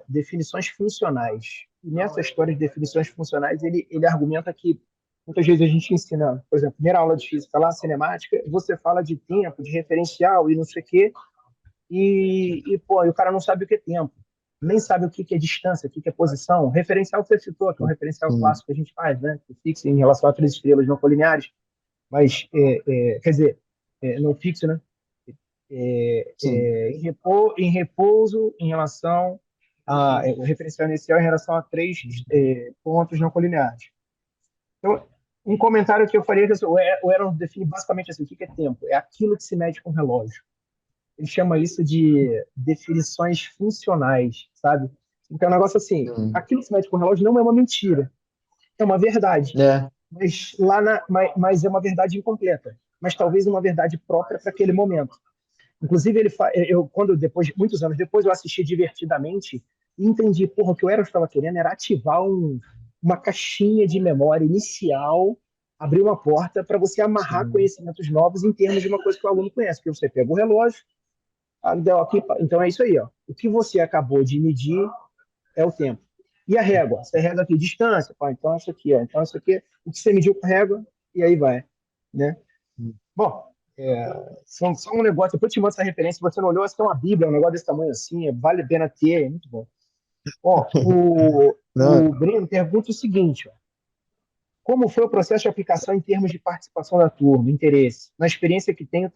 definições funcionais. E nessa história de definições funcionais, ele argumenta que muitas vezes a gente ensina, por exemplo, primeira aula de física lá, cinemática, você fala de tempo, de referencial e não sei o quê, pô, e o cara não sabe o que é tempo, nem sabe o que é distância, o que é posição. Referencial que você citou, que é um referencial Sim, clássico que a gente faz, né? Que fixa em relação a três estrelas não colineares, mas, quer dizer, não fixo, né? sim. Em repouso em relação o referencial inicial em relação a três pontos não colineares. Então, um comentário que eu faria é que assim, o Aaron define basicamente assim, o que é tempo? É aquilo que se mede com relógio. Ele chama isso de definições funcionais, sabe? Então, é um negócio assim, Sim. aquilo que se mede com relógio não é uma mentira, é uma verdade, É, mas é uma verdade incompleta, mas talvez uma verdade própria para aquele momento. Inclusive, eu, quando depois, muitos anos depois, eu assisti divertidamente e entendi, porra, o que o Eros estava querendo era ativar uma caixinha de memória inicial, abrir uma porta para você amarrar sim. conhecimentos novos em termos de uma coisa que o aluno conhece. Porque você pega o relógio, deu aqui, então é isso aí, ó. O que você acabou de medir é o tempo. E a régua? Você rega aqui distância, pá, então isso aqui, ó. Então isso aqui, o que você mediu com a régua, e aí vai, né? Bom, são um negócio, depois eu te mando essa referência, se você não olhou, essa é uma bíblia, um negócio desse tamanho assim, vale a pena ter, é muito bom. Ó, Não, o Breno pergunta o seguinte, ó, como foi o processo de aplicação em termos de participação da turma, interesse? Na experiência que tenho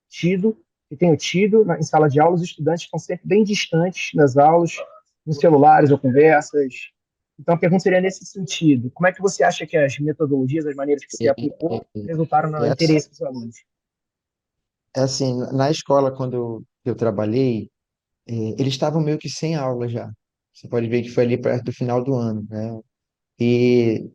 tido em sala de aula, os estudantes estão sempre bem distantes nas aulas, nos celulares ou conversas. Então, a pergunta seria nesse sentido. Como é que você acha que as metodologias, as maneiras que você é, aplicou, resultaram no é, assim, interesse dos alunos? é assim, na escola, quando eu trabalhei, eles estavam meio que sem aula já. Você pode ver que foi ali perto do final do ano, né? E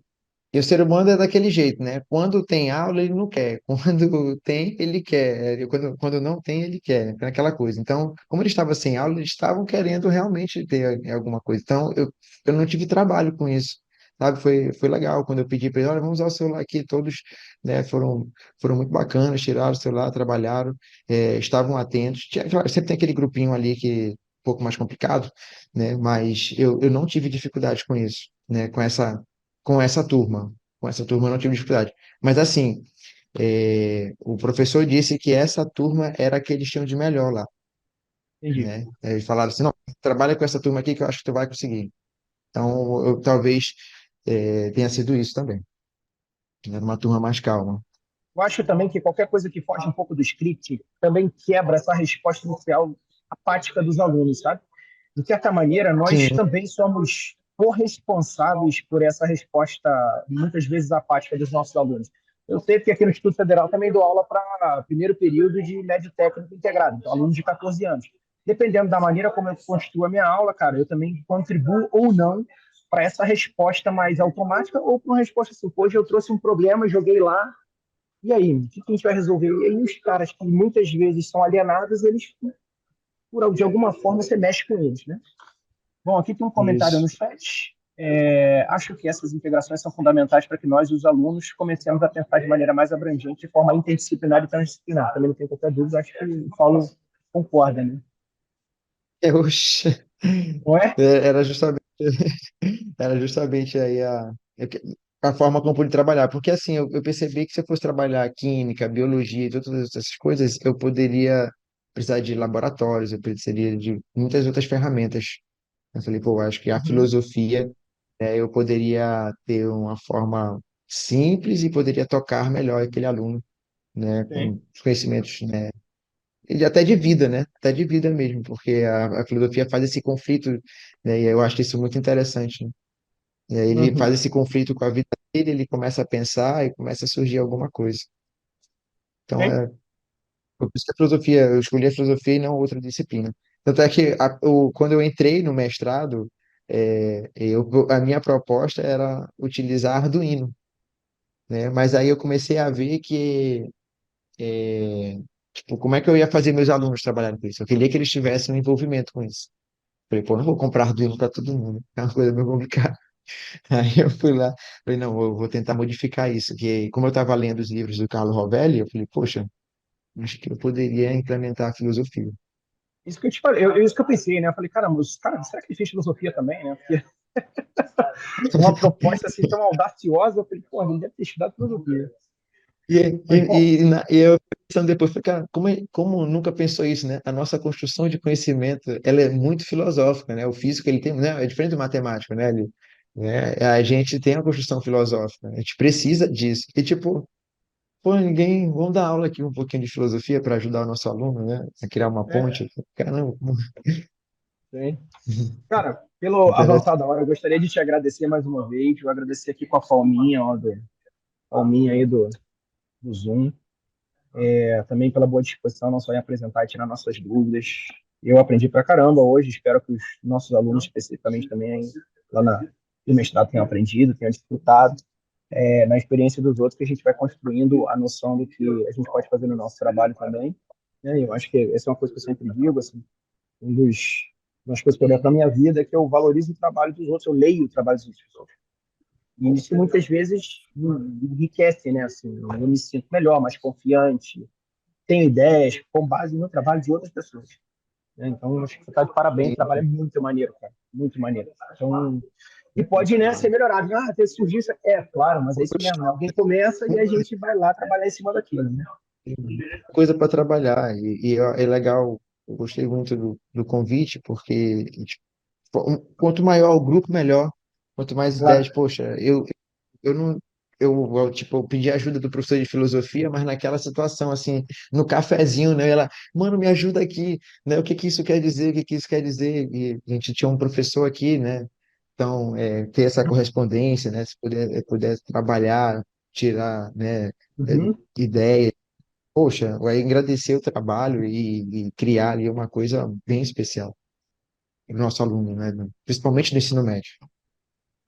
o ser humano é daquele jeito, né? Quando tem aula, ele não quer. Quando tem, ele quer. Quando não tem, ele quer. É aquela coisa. Então, como ele estava sem aula, eles estavam querendo realmente ter alguma coisa. Então, eu não tive trabalho com isso. Sabe? Foi legal. Quando eu pedi para eles, olha, vamos usar o celular aqui. Todos, né, foram muito bacanas, tiraram o celular, trabalharam, estavam atentos. Claro, sempre tem aquele grupinho ali que é um pouco mais complicado, né? Mas eu não tive dificuldade com isso, né? Com essa turma. Com essa turma eu não tive dificuldade. Mas assim, o professor disse que essa turma era a que eles tinham de melhor lá, Entendi. né? Eles falaram assim, não, trabalha com essa turma aqui que eu acho que tu vai conseguir. Então, eu talvez tenha sido isso também. Era uma turma mais calma. Eu acho também que qualquer coisa que foge um pouco do script também quebra essa resposta inicial apática dos alunos, sabe? De certa maneira, nós Sim, também somos corresponsáveis por essa resposta, muitas vezes apática, dos nossos alunos. Eu sei que aqui no Instituto Federal também dou aula para primeiro período de médio técnico integrado, então alunos de 14 anos. Dependendo da maneira como eu construo a minha aula, cara, eu também contribuo ou não para essa resposta mais automática ou para uma resposta assim, hoje eu trouxe um problema, joguei lá, e aí, o que a gente vai resolver? E aí os caras que muitas vezes são alienados, eles, de alguma forma, você mexe com eles, né? Bom, aqui tem um comentário Isso. no chat. Acho que essas integrações são fundamentais para que nós, os alunos, comecemos a pensar de maneira mais abrangente, de forma interdisciplinar e transdisciplinar. Também não tenho qualquer dúvida, acho que o Paulo concorda, né? Oxe. Não é? Era justamente, era justamente aí a forma como eu pude trabalhar. Porque assim, eu percebi que se eu fosse trabalhar química, biologia e todas essas coisas, eu poderia precisar de laboratórios, eu precisaria de muitas outras ferramentas. Eu falei, pô, acho que a Uhum. filosofia, eu poderia ter uma forma simples e poderia tocar melhor aquele aluno, né, Sim. com os conhecimentos, né, e até de vida, né, até de vida mesmo, porque a filosofia faz esse conflito, né, e eu acho isso muito interessante, né? E aí ele faz Uhum. esse conflito com a vida dele, ele começa a pensar e começa a surgir alguma coisa. Então, Sim. por isso que a filosofia, eu escolhi a filosofia e não outra disciplina. Tanto é que quando eu entrei no mestrado, a minha proposta era utilizar Arduino, né? Mas aí eu comecei a ver que, tipo, como é que eu ia fazer meus alunos trabalharem com isso? Eu queria que eles tivessem um envolvimento com isso. Falei, pô, não vou comprar Arduino para todo mundo, é uma coisa meio complicada. Aí eu fui lá, falei, não, eu vou tentar modificar isso. Que como eu estava lendo os livros do Carlo Rovelli, eu falei, poxa, acho que eu poderia implementar a filosofia. Isso que eu te falei, isso que eu pensei, né? Eu falei, caramba, cara, será que ele fez filosofia também, né? Porque uma proposta assim tão audaciosa, eu falei, pô, ele deve ter estudado filosofia. E, Mas, bom, e eu pensando depois, falei, cara, como nunca pensou isso, né? A nossa construção de conhecimento, ela é muito filosófica, né? O físico, ele tem, né? É diferente do matemático, né? A gente tem a construção filosófica, né? A gente precisa disso. E, tipo, pô, vamos dar aula aqui um pouquinho de filosofia para ajudar o nosso aluno, né? A criar uma é, ponte. Caramba, sim. Cara, pelo interessante. avançado da hora, eu gostaria de te agradecer mais uma vez. Eu agradecer aqui com a Palminha, ó, Palminha aí do Zoom. Também pela boa disposição, não só em apresentar e tirar nossas dúvidas. Eu aprendi pra caramba hoje, espero que os nossos alunos, especificamente também, lá no mestrado, tenham aprendido, tenham desfrutado. Na experiência dos outros, que a gente vai construindo a noção do que a gente pode fazer no nosso trabalho também. Né? Eu acho que essa é uma coisa que eu sempre digo, assim, uma das coisas que eu levo para minha vida é que eu valorizo o trabalho dos outros, eu leio o trabalho dos outros. E isso muitas vezes me enriquece, né? Assim, eu me sinto melhor, mais confiante, tenho ideias com base no trabalho de outras pessoas. Né? Então, acho que você está de parabéns, o trabalho é muito maneiro, cara. Muito maneiro. Então, e pode, né, ser melhorado. Ah, ter surgido isso. Claro, mas é isso mesmo. Né? Alguém começa e a gente vai lá trabalhar em cima daquilo, né? Coisa para trabalhar. É legal, eu gostei muito do convite, porque tipo, quanto maior o grupo, melhor. Quanto mais ideias, Claro. poxa, eu não. Tipo, eu pedi ajuda do professor de filosofia, mas naquela situação, assim, no cafezinho, né? Ela, mano, me ajuda aqui, né? O que que isso quer dizer? O que que isso quer dizer? E a gente tinha um professor aqui, né? Então, ter essa correspondência, né? Se puder trabalhar, tirar, né? Uhum. Ideias. Poxa, vai agradecer o trabalho e criar ali uma coisa bem especial para o nosso aluno, né? Principalmente no ensino médio.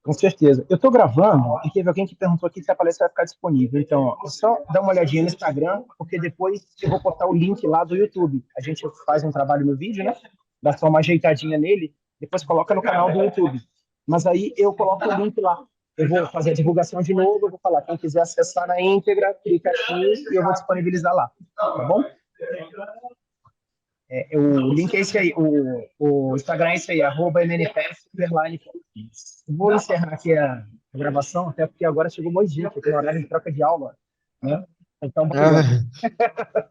Com certeza. Eu estou gravando e teve alguém que perguntou aqui se a palestra vai ficar disponível. Então, ó, é só dar uma olhadinha no Instagram, porque depois eu vou botar o link lá do YouTube. A gente faz um trabalho no vídeo, né? Dá só uma ajeitadinha nele, depois coloca no canal do YouTube. Mas aí eu coloco o link lá. Eu vou fazer a divulgação de novo, eu vou falar, quem quiser acessar na íntegra, clica aqui e eu vou disponibilizar lá. Tá bom? O link é esse aí, o Instagram é esse aí, @MNPS_. Vou encerrar aqui a gravação, até porque agora chegou um monte de gente, aqui no horário de troca de aula, né? Então, vamos lá. Ah,